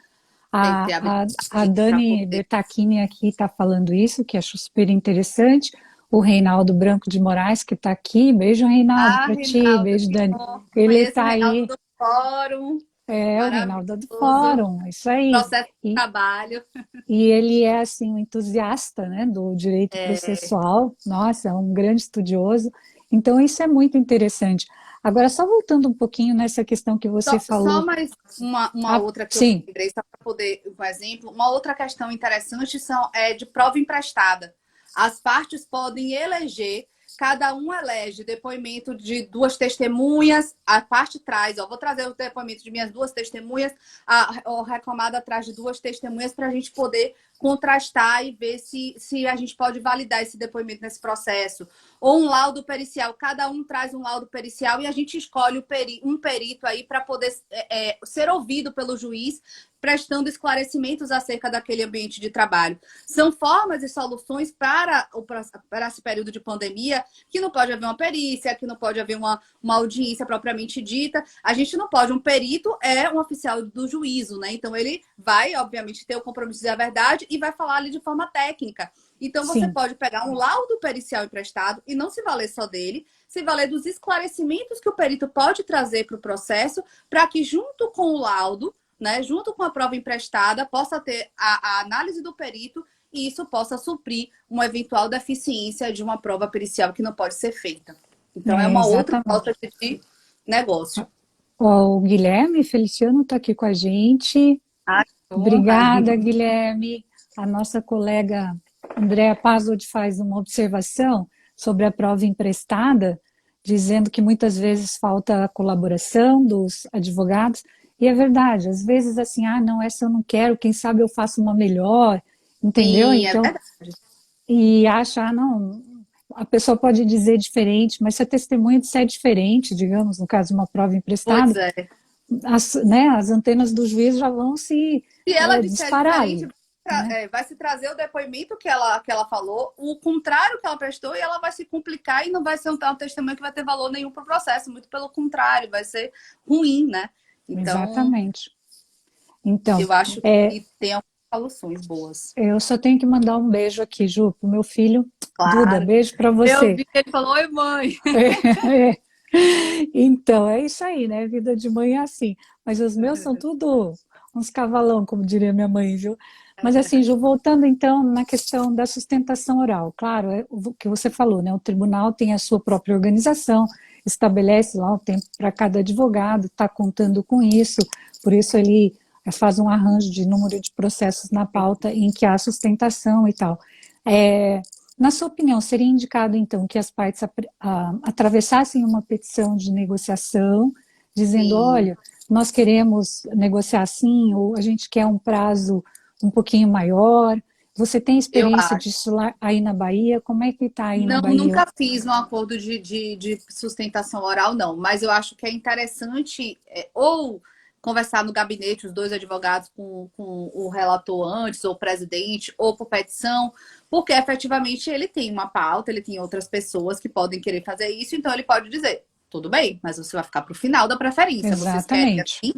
A Dani Bertacchini aqui está falando isso, que acho super interessante. O Reinaldo Branco de Moraes, que está aqui. Beijo, Reinaldo, para ti. Beijo, Dani. Ele está aí. Do fórum. O Reinaldo do Fórum, isso aí. Processo de trabalho. E ele é, assim, um entusiasta, né, do direito processual. Nossa, é um grande estudioso. Então, isso é muito interessante. Agora, só voltando um pouquinho nessa questão que você falou. Só mais uma outra que eu lembrei, só para poder, por exemplo. Uma outra questão interessante é de prova emprestada. As partes podem eleger, cada um elege depoimento de duas testemunhas, a parte traz, vou trazer o depoimento de minha duas testemunhas, a reclamada traz de duas testemunhas para a gente poder contrastar e ver se a gente pode validar esse depoimento nesse processo. Ou um laudo pericial, cada um traz um laudo pericial e a gente escolhe um perito aí para poder ser ouvido pelo juiz, prestando esclarecimentos acerca daquele ambiente de trabalho. São formas e soluções para esse período de pandemia que não pode haver uma perícia, que não pode haver uma audiência propriamente dita. A gente não pode. Um perito é um oficial do juízo, né? Então, ele vai, obviamente, ter o compromisso de dizer a verdade e vai falar ali de forma técnica. Então, você Sim. pode pegar um laudo pericial emprestado e não se valer só dele, se valer dos esclarecimentos que o perito pode trazer para o processo, para que, junto com o laudo, né, junto com a prova emprestada, possa ter a análise do perito e isso possa suprir uma eventual deficiência de uma prova pericial que não pode ser feita. Então, é uma outra Exatamente. falta de negócio. O Guilherme Feliciano está aqui com a gente. Ai, Obrigada, Guilherme. A nossa colega Andréa Pazod faz uma observação sobre a prova emprestada, dizendo que muitas vezes falta a colaboração dos advogados. E é verdade, às vezes assim, não, essa eu não quero, quem sabe eu faço uma melhor, entendeu? sim, é Então, verdade. e acha, não, a pessoa pode dizer diferente, mas se a testemunha disser diferente, digamos, no caso de uma prova Pois emprestada, é. as antenas do juiz já vão se Se ela disser disparar diferente, ali, né? vai se trazer o depoimento que ela falou, o contrário que ela prestou, e ela vai se complicar e não vai ser um testemunho que vai ter valor nenhum para o processo. Muito pelo contrário, vai ser ruim, né? Então, Exatamente. Então, eu acho que tem algumas soluções boas. eu só tenho que mandar um beijo aqui, Ju, pro meu filho. Duda, Claro. beijo para Eu você. vi que ele falou, oi, mãe. É. Então, é isso aí, né? Vida de mãe é assim. Mas os meus são tudo uns cavalão, como diria minha mãe, viu? Mas assim, Ju, voltando então na questão da sustentação oral. Claro, é o que você falou, né? O tribunal tem a sua própria organização, estabelece lá o tempo para cada advogado, está contando com isso, por isso ele faz um arranjo de número de processos na pauta em que há sustentação e tal. Na sua opinião, seria indicado, então, que as partes atravessassem uma petição de negociação, dizendo, Sim. olha, nós queremos negociar assim, ou a gente quer um prazo um pouquinho maior. Você tem Eu experiência acho. disso lá, aí na Bahia? Como é que está aí na Não, Bahia? nunca fiz um acordo de sustentação oral, não. Mas eu acho que é interessante ou conversar no gabinete, os dois advogados com o relator antes, ou o presidente, ou por petição, porque efetivamente ele tem uma pauta, ele tem outras pessoas que podem querer fazer isso, então ele pode dizer, tudo bem, mas você vai ficar para o final da preferência. Vocês querem Exatamente. assim?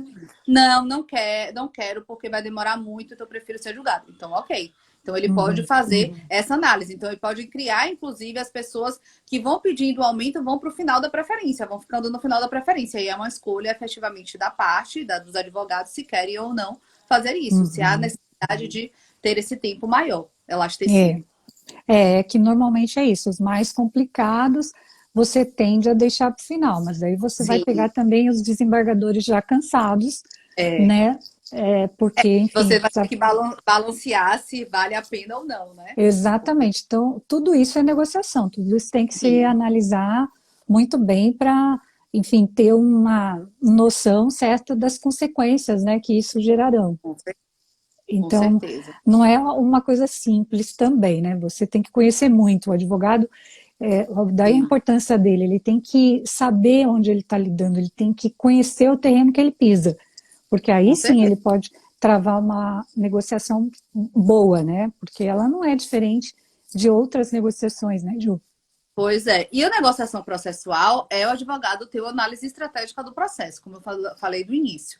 Não, não quero, porque vai demorar muito, então eu prefiro ser julgado. Então, ok. Então, ele pode fazer essa análise. Então, ele pode criar, inclusive, as pessoas que vão pedindo o aumento vão para o final da preferência, vão ficando no final da preferência. E é uma escolha, efetivamente, da parte dos advogados se querem ou não fazer isso, se há necessidade de ter esse tempo maior, elastecido. É que normalmente é isso, os mais complicados você tende a deixar para o final, mas aí você vai Sim, pegar também os desembargadores já cansados, é. né? Porque, enfim, Você vai ter que balancear se vale a pena ou não, né? exatamente. Então, tudo isso é negociação, tudo isso tem que se Sim, analisar muito bem para, enfim, ter uma noção certa das consequências, né, que isso gerarão. com Então, certeza. não é uma coisa simples também, né? Você tem que conhecer muito. O advogado, daí a Sim, importância dele, ele tem que saber onde ele está lidando, ele tem que conhecer o terreno que ele pisa, porque aí com sim certeza. ele pode travar uma negociação boa, né? Porque ela não é diferente de outras negociações, né, Ju? Pois é. E a negociação processual é o advogado ter uma análise estratégica do processo, como eu falei do início.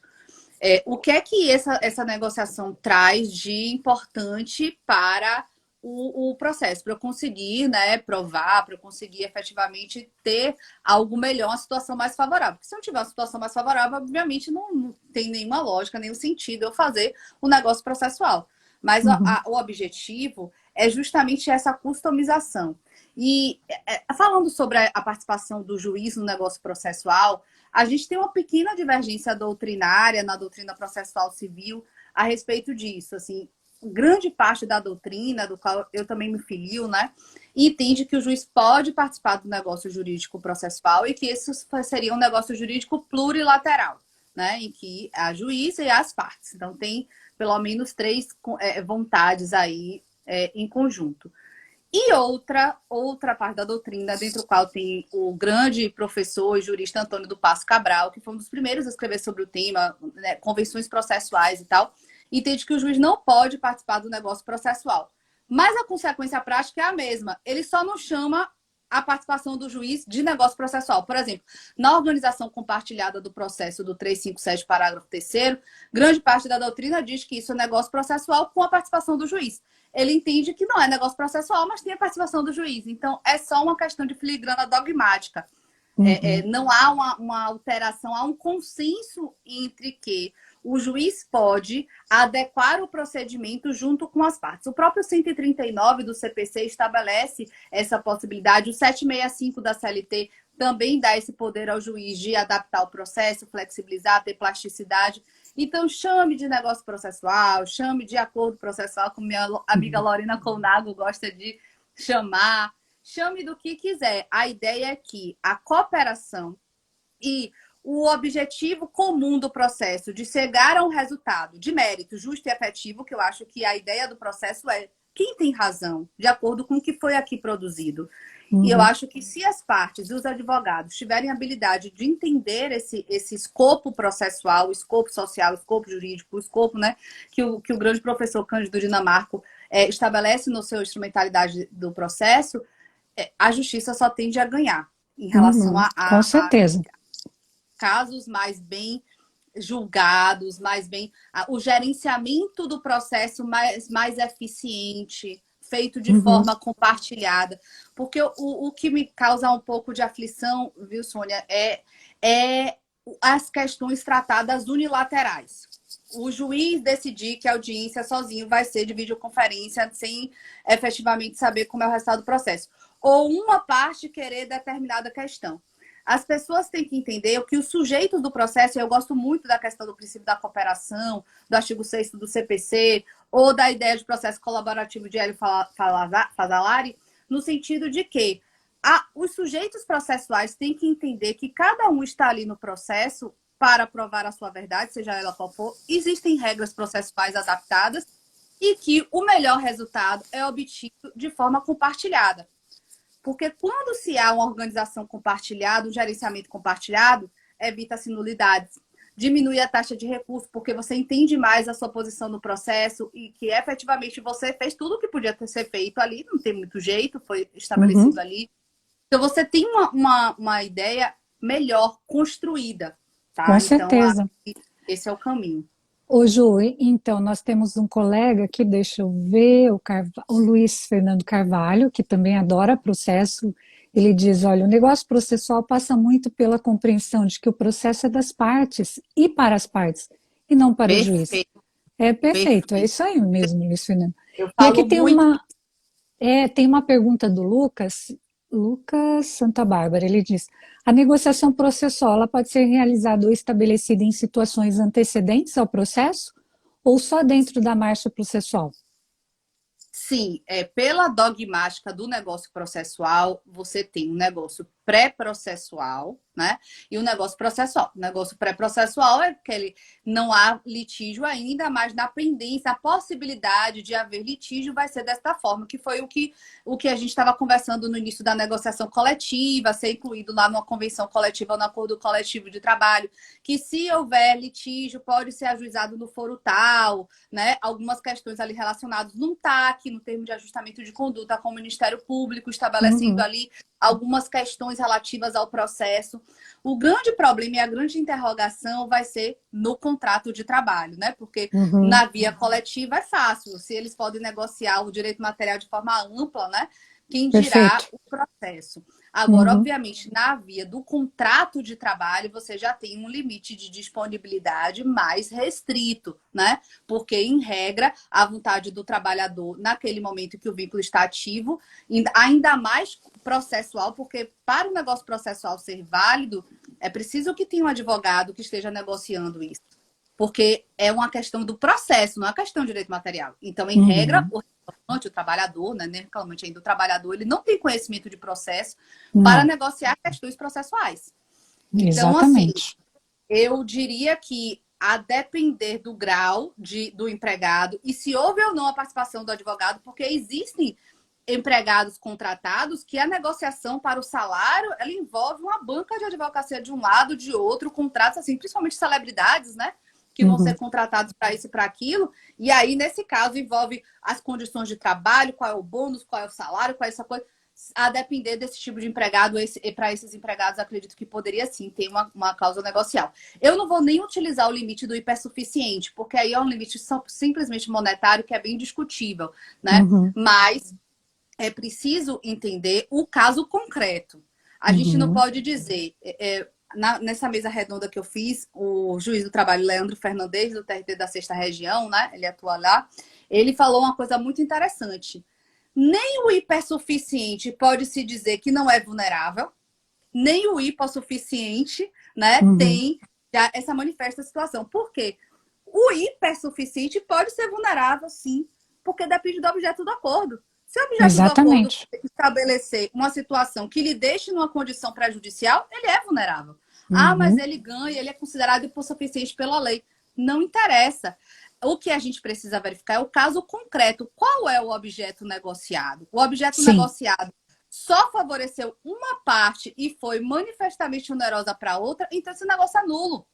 O que é que essa negociação traz de importante para o processo, para eu conseguir, né, provar, para eu conseguir efetivamente ter algo melhor, uma situação mais favorável. Porque se eu tiver uma situação mais favorável, obviamente não tem nenhuma lógica, nenhum sentido eu fazer o negócio processual. Mas Uhum. o objetivo é justamente essa customização. E falando sobre a participação do juiz no negócio processual, a gente tem uma pequena divergência doutrinária na doutrina processual civil a respeito disso. Assim, grande parte da doutrina, do qual eu também me filio, né, entende que o juiz pode participar do negócio jurídico processual e que isso seria um negócio jurídico plurilateral, né, em que a juíza e as partes. Então, tem pelo menos três vontades aí em conjunto. E outra parte da doutrina, dentro do qual tem o grande professor e jurista Antônio do Passo Cabral, que foi um dos primeiros a escrever sobre o tema, né, convenções processuais e tal, entende que o juiz não pode participar do negócio processual. Mas a consequência prática é a mesma. Ele só não chama a participação do juiz de negócio processual. Por exemplo, na organização compartilhada do processo do 357, parágrafo 3º, grande parte da doutrina diz que isso é negócio processual com a participação do juiz. Ele entende que não é negócio processual, mas tem a participação do juiz. Então, é só uma questão de filigrana dogmática. Não há uma alteração, há um consenso entre que o juiz pode adequar o procedimento junto com as partes. O próprio 139 do CPC estabelece essa possibilidade. O 765 da CLT também dá esse poder ao juiz de adaptar o processo, flexibilizar, ter plasticidade. Então, chame de negócio processual, chame de acordo processual, como minha amiga Lorena Colnago gosta de chamar. Chame do que quiser. A ideia é que a cooperação e o objetivo comum do processo de chegar a um resultado de mérito justo e efetivo, que eu acho que a ideia do processo é quem tem razão, de acordo com o que foi aqui produzido. E eu acho que se as partes e os advogados tiverem habilidade de entender esse escopo processual, o escopo social, o escopo jurídico, o escopo, né, que o grande professor Cândido Dinamarco estabelece no seu instrumentalidade do processo, a justiça só tende a ganhar em relação com certeza. casos mais bem julgados, o gerenciamento do processo mais eficiente, feito de forma compartilhada. Porque o que me causa um pouco de aflição, viu, Sônia, é as questões tratadas unilaterais. O juiz decidir que a audiência sozinho vai ser de videoconferência sem efetivamente saber como é o resultado do processo. Ou uma parte querer determinada questão. As pessoas têm que entender que os sujeitos do processo, e eu gosto muito da questão do princípio da cooperação, do artigo 6º do CPC, ou da ideia de processo colaborativo de Hélio Fazzolari, no sentido de que os sujeitos processuais têm que entender que cada um está ali no processo para provar a sua verdade, seja ela qual for. Existem regras processuais adaptadas e que o melhor resultado é obtido de forma compartilhada. Porque quando se há uma organização compartilhada, um gerenciamento compartilhado, evita-se nulidades, diminui a taxa de recurso, porque você entende mais a sua posição no processo e que efetivamente você fez tudo o que podia ser feito ali, não tem muito jeito, foi estabelecido ali. Então você tem uma ideia melhor construída, tá? Com certeza. Então, esse é o caminho. Ô, Ju, então, nós temos um colega aqui, deixa eu ver, o Luiz Fernando Carvalho, que também adora processo. Ele diz, olha, o negócio processual passa muito pela compreensão de que o processo é das partes e para as partes, e não para o juiz. É perfeito, é isso aí mesmo, Luiz Fernando. Eu E aqui tem muito... tem uma pergunta do Lucas Santa Bárbara, ele diz, a negociação processual ela pode ser realizada ou estabelecida em situações antecedentes ao processo ou só dentro da marcha processual? Sim, pela dogmática do negócio processual, você tem um negócio pré-processual, né? E um negócio processual. O negócio pré-processual é porque não há litígio ainda, mas na pendência, a possibilidade de haver litígio vai ser desta forma, que foi o que a gente estava conversando no início da negociação coletiva, ser incluído lá numa convenção coletiva ou no acordo coletivo de trabalho, que se houver litígio, pode ser ajuizado no foro tal, né? Algumas questões ali relacionadas num TAC, no termo de ajustamento de conduta com o Ministério Público, estabelecendo ali algumas questões relativas ao processo. O grande problema e a grande interrogação vai ser no contrato de trabalho, né? Porque na via coletiva é fácil, se eles podem negociar o direito material de forma ampla, né? Quem dirá o processo. Agora, obviamente, na via do contrato de trabalho, você já tem um limite de disponibilidade mais restrito, né? Porque, em regra, a vontade do trabalhador, naquele momento que o vínculo está ativo, ainda mais processual, porque para o negócio processual ser válido, é preciso que tenha um advogado que esteja negociando isso. Porque é uma questão do processo, não é uma questão de direito material. Então, em regra, o trabalhador, né, nem reclamante ainda, o trabalhador, ele não tem conhecimento de processo para negociar questões processuais. Então, exatamente. assim, eu diria que a depender do grau do empregado e se houve ou não a participação do advogado, porque existem empregados contratados que a negociação para o salário, ela envolve uma banca de advocacia de um lado, de outro, contratos assim, principalmente celebridades, né? Que vão ser contratados para isso e para aquilo. E aí, nesse caso, envolve as condições de trabalho, qual é o bônus, qual é o salário, qual é essa coisa. A depender desse tipo de empregado, para esses empregados, acredito que poderia sim ter uma cláusula negocial. Eu não vou nem utilizar o limite do hipersuficiente, porque aí é um limite simplesmente monetário que é bem discutível, né? Mas é preciso entender o caso concreto. A gente não pode dizer... nessa mesa redonda que eu fiz, o juiz do trabalho, Leandro Fernandes, do TRT da Sexta Região, né? Ele atua lá. Ele falou uma coisa muito interessante. Nem o hipersuficiente pode se dizer que não é vulnerável, nem o hipossuficiente, né, tem essa manifesta situação. Por quê? O hipersuficiente pode ser vulnerável, sim, porque depende do objeto do acordo. Se o objeto do acordo estabelecer uma situação que lhe deixe numa condição prejudicial, ele é vulnerável. Ah, mas ele ganha, ele é considerado hipossuficiente pela lei. Não interessa. O que a gente precisa verificar é o caso concreto. Qual é o objeto negociado? O objeto negociado só favoreceu uma parte e foi manifestamente onerosa para outra, então esse negócio é nulo.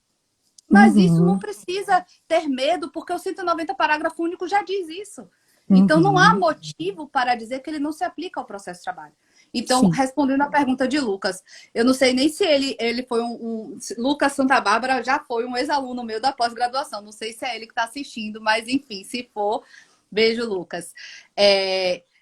Mas isso não precisa ter medo, porque o 190 parágrafo único já diz isso. Então não há motivo para dizer que ele não se aplica ao processo de trabalho. Então, respondendo à pergunta de Lucas, eu não sei nem se ele foi Lucas Santa Bárbara já foi um ex-aluno meu da pós-graduação. Não sei se é ele que está assistindo, mas enfim, se for, beijo, Lucas.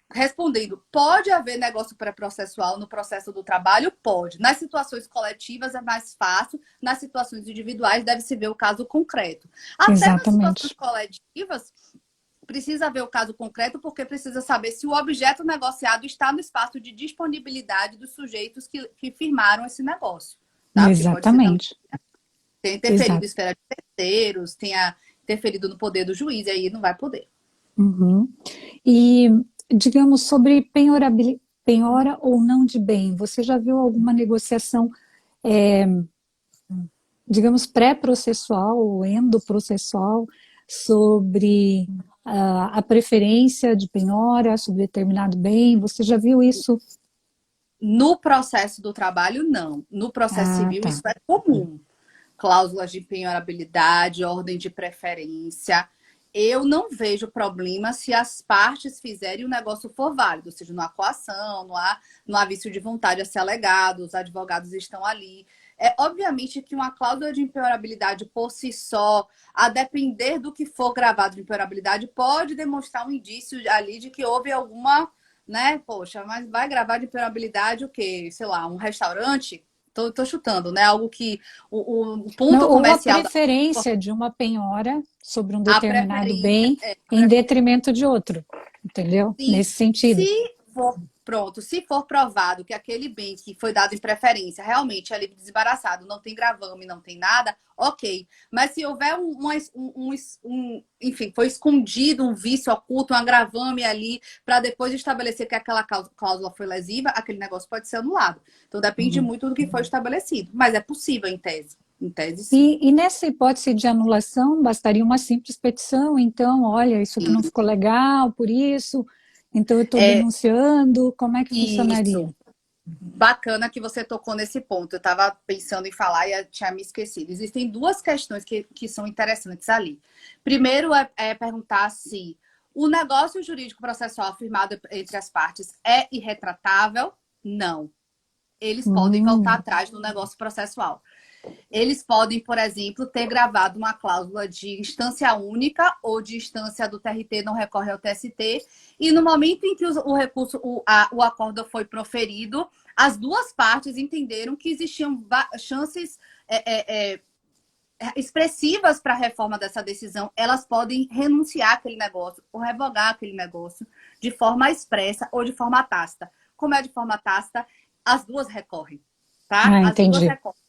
Respondendo, pode haver negócio pré-processual no processo do trabalho? Pode. Nas situações coletivas é mais fácil, nas situações individuais deve-se ver o caso concreto. Até nas situações coletivas, precisa ver o caso concreto, porque precisa saber se o objeto negociado está no espaço de disponibilidade dos sujeitos que firmaram esse negócio. Tá? Exatamente. Tem interferido em esfera de terceiros, tenha interferido no poder do juiz, e aí não vai poder. E, digamos, sobre penhora ou não de bem, você já viu alguma negociação, digamos, pré-processual ou endoprocessual sobre a preferência de penhora sobre determinado bem? Você já viu isso? No processo do trabalho, não. No processo civil, isso é comum. Cláusulas de penhorabilidade, ordem de preferência. Eu não vejo problema se as partes fizerem e o negócio for válido, ou seja, não há coação, não há vício de vontade a ser alegado, os advogados estão ali. Obviamente que uma cláusula de impenhorabilidade por si só, a depender do que for gravado de impenhorabilidade, pode demonstrar um indício ali de que houve alguma, né? Poxa, mas vai gravar de impenhorabilidade o quê? Sei lá, um restaurante? Tô chutando, né? Algo que o ponto comercial... Ou a preferência de uma penhora sobre um determinado bem em detrimento de outro, entendeu? Sim. Nesse sentido. Se for provado que aquele bem que foi dado em preferência realmente é livre desembaraçado, não tem gravame, não tem nada, ok. Mas se houver enfim, foi escondido um vício oculto, um agravame ali, para depois estabelecer que aquela cláusula foi lesiva, aquele negócio pode ser anulado. Então depende muito do que foi estabelecido. Mas é possível em tese. Em tese, sim. E nessa hipótese de anulação, bastaria uma simples petição, então, olha, isso aqui não ficou legal, por isso... Então, eu estou denunciando, como é que funcionaria? Isso. Bacana que você tocou nesse ponto. Eu estava pensando em falar e tinha me esquecido. Existem duas questões que são interessantes ali. Primeiro é perguntar se o negócio jurídico processual firmado entre as partes é irretratável? Não. Eles podem voltar atrás no negócio processual. Eles podem, por exemplo, ter gravado uma cláusula de instância única ou de instância do TRT não recorre ao TST, e no momento em que o recurso, o acordo foi proferido, as duas partes entenderam que existiam chances expressivas para a reforma dessa decisão. Elas podem renunciar àquele negócio ou revogar aquele negócio de forma expressa ou de forma tácita. Como é de forma tácita, as duas recorrem. Tá? Entendi. As duas recorrem.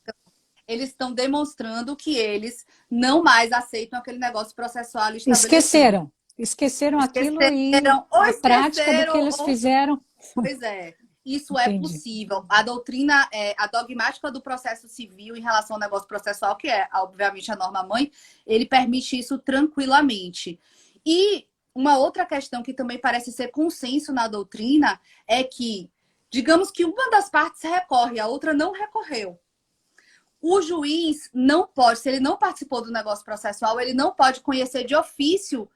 Eles estão demonstrando que eles não mais aceitam aquele negócio processual estabelecido. Esqueceram aquilo e a prática do que eles fizeram. Pois é. isso é Entendi. possível. A doutrina, a dogmática do processo civil em relação ao negócio processual, que é, obviamente, a norma-mãe, ele permite isso tranquilamente. E uma outra questão que também parece ser consenso na doutrina é que, digamos que uma das partes recorre, a outra não recorreu. O juiz não pode, se ele não participou do negócio processual, ele não pode conhecer de ofício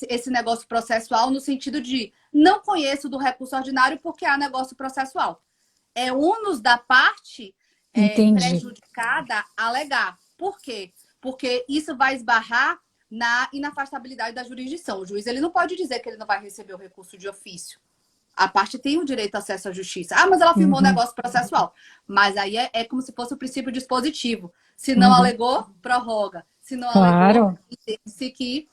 esse negócio processual no sentido de não conheço do recurso ordinário porque há negócio processual. É ônus da parte Entendi. prejudicada alegar. Por quê? Porque isso vai esbarrar na inafastabilidade da jurisdição. O juiz ele não pode dizer que ele não vai receber o recurso de ofício. A parte tem o direito ao acesso à justiça. Ah, mas ela firmou o negócio processual. Mas aí é como se fosse o princípio dispositivo. Se não alegou, prorroga. Se não alegou, Claro. entende-se que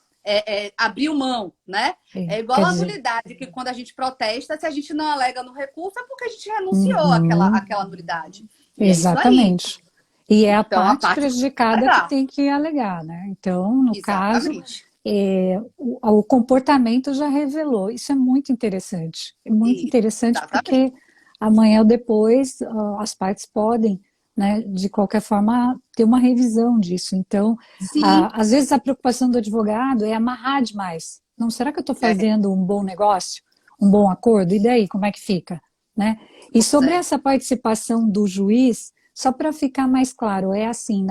abriu mão, né? É igual Quer a dizer, nulidade, que quando a gente protesta, se a gente não alega no recurso, é porque a gente renunciou àquela nulidade. E é isso aí. exatamente. E é a Então, a parte parte tem que prejudicada que alegar. tem que alegar, né? Então, no caso, Exatamente. o comportamento já revelou. Isso é muito interessante. É muito interessante Exatamente. porque amanhã ou depois as partes podem, né, de qualquer forma, ter uma revisão disso. Então, Sim. às vezes a preocupação do advogado é amarrar demais. Não, será que eu estou É, fazendo um bom negócio? Um bom acordo? E daí, como é que fica? Né? E pois sobre é. essa participação do juiz, só para ficar mais claro, é assim,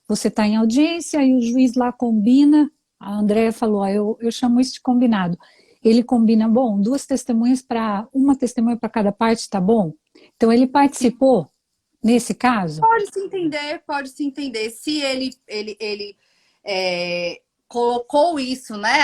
você está em audiência e o juiz lá combina, a Andrea falou, eu chamo isso de combinado. Ele combina, bom, uma testemunha para cada parte, tá bom? Então ele participou nesse caso? Pode se entender, pode se entender. Se ele colocou isso, né,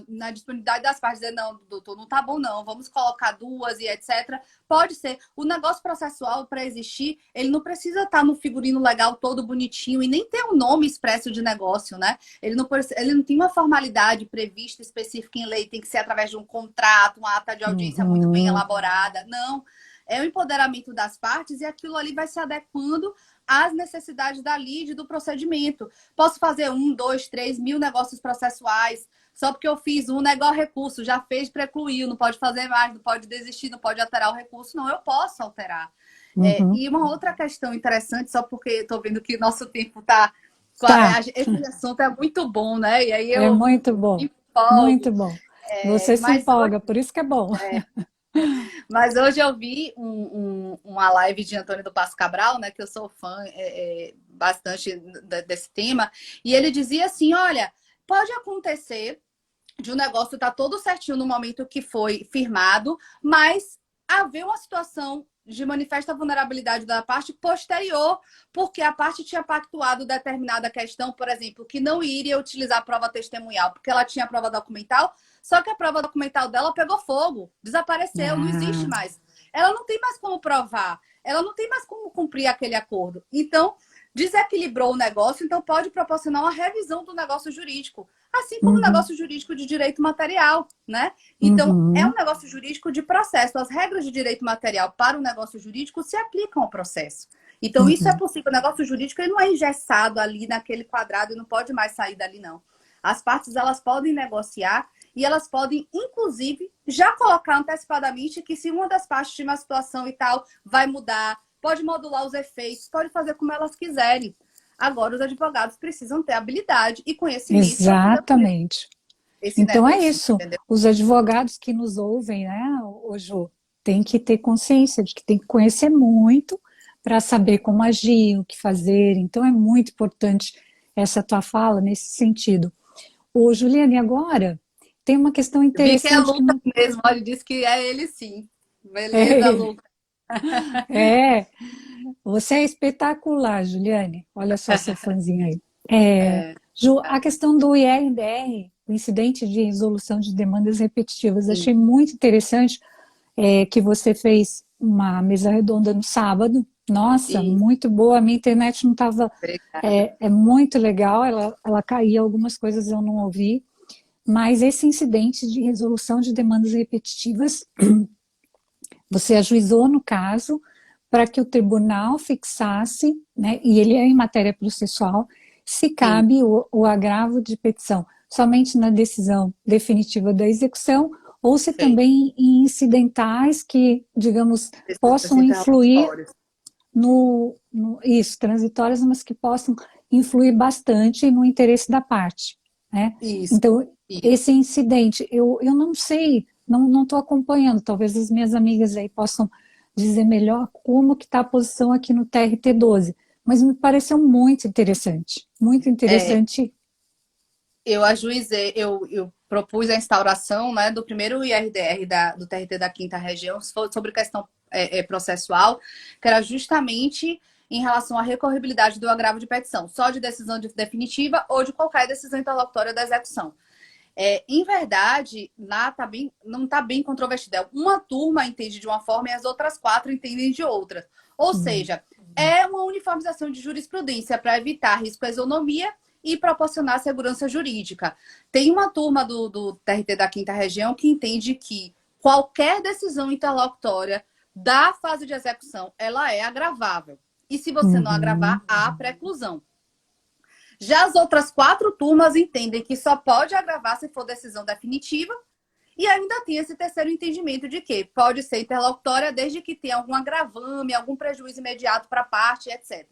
na disponibilidade das partes, dizer, não, doutor, não tá bom não, vamos colocar duas e etc. Pode ser. O negócio processual, para existir, ele não precisa estar no figurino legal todo bonitinho e nem ter um nome expresso de negócio, né? Ele não tem uma formalidade prevista específica em lei, tem que ser através de um contrato, uma ata de audiência muito bem elaborada. Não. É o empoderamento das partes e aquilo ali vai se adequando às necessidades da lide, do procedimento. Posso fazer 1, 2, 3 mil negócios processuais, só porque eu fiz um negócio recurso, já fez, precluiu, não pode fazer mais, não pode desistir, não pode alterar o recurso. Não, eu posso alterar. E uma outra questão interessante, só porque estou vendo que nosso tempo está... Tá, Esse assunto é muito bom, né? E aí é eu muito bom, me empolgo. muito bom. Você se Mas empolga, por isso que é bom. Mas hoje eu vi uma live de Antônio do Passo Cabral, né? Que eu sou fã bastante desse tema. E ele dizia assim: olha, pode acontecer de um negócio estar todo certinho no momento que foi firmado, mas haver uma situação de manifesta vulnerabilidade da parte posterior, porque a parte tinha pactuado determinada questão, por exemplo, que não iria utilizar a prova testemunhal, porque ela tinha a prova documental, só que a prova documental dela pegou fogo, desapareceu, não existe mais. Ela não tem mais como provar, ela não tem mais como cumprir aquele acordo. Então, desequilibrou o negócio, então pode proporcionar uma revisão do negócio jurídico, assim como o negócio jurídico de direito material, né? Então, é um negócio jurídico de processo. As regras de direito material para o negócio jurídico se aplicam ao processo. Então, isso é possível. O negócio jurídico ele não é engessado ali naquele quadrado e não pode mais sair dali, não. As partes, elas podem negociar e elas podem, inclusive, já colocar antecipadamente que se uma das partes tiver uma situação e tal, vai mudar, pode modular os efeitos, pode fazer como elas quiserem. Agora, os advogados precisam ter habilidade e conhecimento para poder Exatamente. esse Então é negócio, isso. entendeu? Os advogados que nos ouvem, né, ô Ju, tem que ter consciência de que tem que conhecer muito para saber como agir, o que fazer. Então é muito importante essa tua fala nesse sentido. Ô, Juliane, agora tem uma questão Vi que é interessante que Lucas não mesmo, ele disse que é ele sim. é Beleza, ele. Lucas. É, você é espetacular, Juliane. Olha só seu fãzinho aí. Ju, a questão do IRDR, o incidente de resolução de demandas repetitivas, Sim, achei muito interessante que você fez uma mesa redonda no sábado. Nossa, isso. muito boa. A minha internet não estava. Obrigada. É muito legal, ela caía, algumas coisas eu não ouvi. Mas esse incidente de resolução de demandas repetitivas, você ajuizou no caso para que o tribunal fixasse, né, e ele é em matéria processual, se Sim, cabe o agravo de petição somente na decisão definitiva da execução ou se Perfeito. também em incidentais que, digamos, possam influir Interlocutórios. isso, transitórias, mas que possam influir bastante no interesse da parte, né? Isso, Então, isso. esse incidente, eu não sei, não estou acompanhando, talvez as minhas amigas aí possam dizer melhor como que está a posição aqui no TRT-12, mas me pareceu muito É, interessante. eu ajuizei, eu propus a instauração, né, do primeiro IRDR do TRT da Quinta Região sobre questão processual, que era justamente em relação à recorribilidade do agravo de petição, só de decisão definitiva ou de qualquer decisão interlocutória da execução. Em verdade, não está bem controvertida. Uma turma entende de uma forma e as outras 4 entendem de outra. Ou Hum, seja, é uma uniformização de jurisprudência para evitar risco à isonomia e proporcionar segurança jurídica. Tem uma turma do TRT da Quinta Região que entende que qualquer decisão interlocutória da fase de execução, ela é agravável. E se você não uhum, agravar, há preclusão. Já as outras 4 turmas entendem que só pode agravar se for decisão definitiva, e ainda tem esse terceiro entendimento de que pode ser interlocutória desde que tenha algum agravame, algum prejuízo imediato para a parte, etc.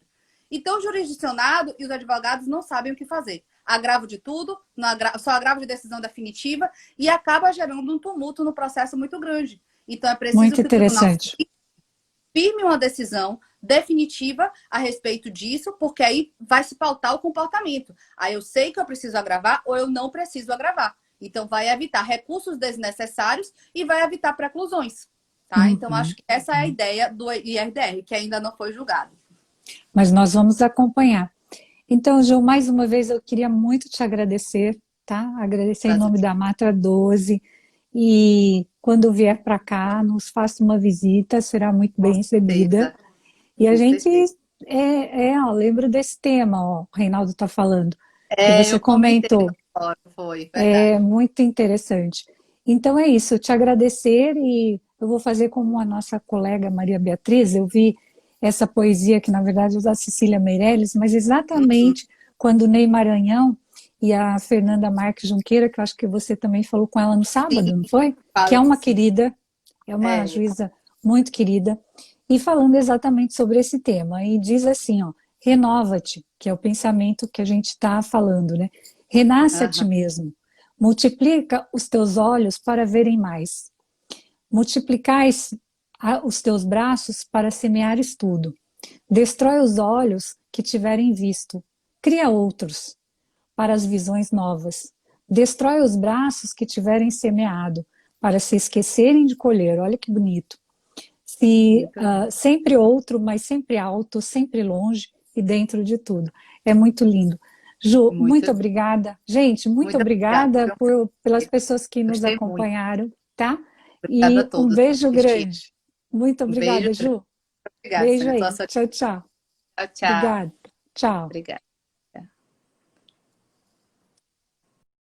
Então, o jurisdicionado e os advogados não sabem o que fazer. Agravo de tudo, só agravo de decisão definitiva, e acaba gerando um tumulto no processo muito grande. Então, é preciso muito que o tribunal interessante. firme uma decisão definitiva a respeito disso, porque aí vai se pautar o comportamento. Aí eu sei que eu preciso agravar ou eu não preciso agravar. Então, vai evitar recursos desnecessários e vai evitar preclusões. Tá? Então, Uhum. acho que essa é a ideia do IRDR, que ainda não foi julgado. Mas nós vamos acompanhar. Então, João, mais uma vez eu queria muito te agradecer, tá? Agradecer em Prazer. nome da Matra 12. E quando vier para cá, nos faça uma visita, será muito Com bem recebida. certeza. E a Com gente certeza. lembra desse tema, ó, o Reinaldo está falando, que você Eu comentei comentou. no fórum, foi É verdade. muito interessante. Então é isso, te agradecer e eu vou fazer como a nossa colega Maria Beatriz, eu vi essa poesia que na verdade é da Cecília Meirelles, mas Uhum. exatamente quando o Ney Maranhão e a Fernanda Marques Junqueira, que eu acho que você também falou com ela no Sim, sábado, não foi? Que é falei uma sim. querida, é uma É, juíza muito querida, e falando exatamente sobre esse tema, e diz assim, ó, renova-te, que é o pensamento que a gente está falando, né? Renasce a ti uhum. mesmo. Multiplica os teus olhos para verem mais. Multiplicais os teus braços para semeares tudo. Destrói os olhos que tiverem visto. Cria outros para as visões novas. Destrói os braços que tiverem semeado para se esquecerem de colher. Olha que bonito. Se Muito lindo. sempre outro, mas sempre alto, sempre longe e dentro de tudo. É muito lindo. Ju, Muito muito lindo. obrigada. Gente, muito Muito obrigada. obrigada Foi um pelas prazer. pessoas que nos Gostei muito. acompanharam, tá? Obrigada a E um todos beijo que assistiram. grande. Muito Um beijo obrigada, grande. Ju. Obrigada, Beijo Sônia, pela aí. sua. Tchau, tchau. Tchau, tchau. Obrigada. Tchau. Obrigada.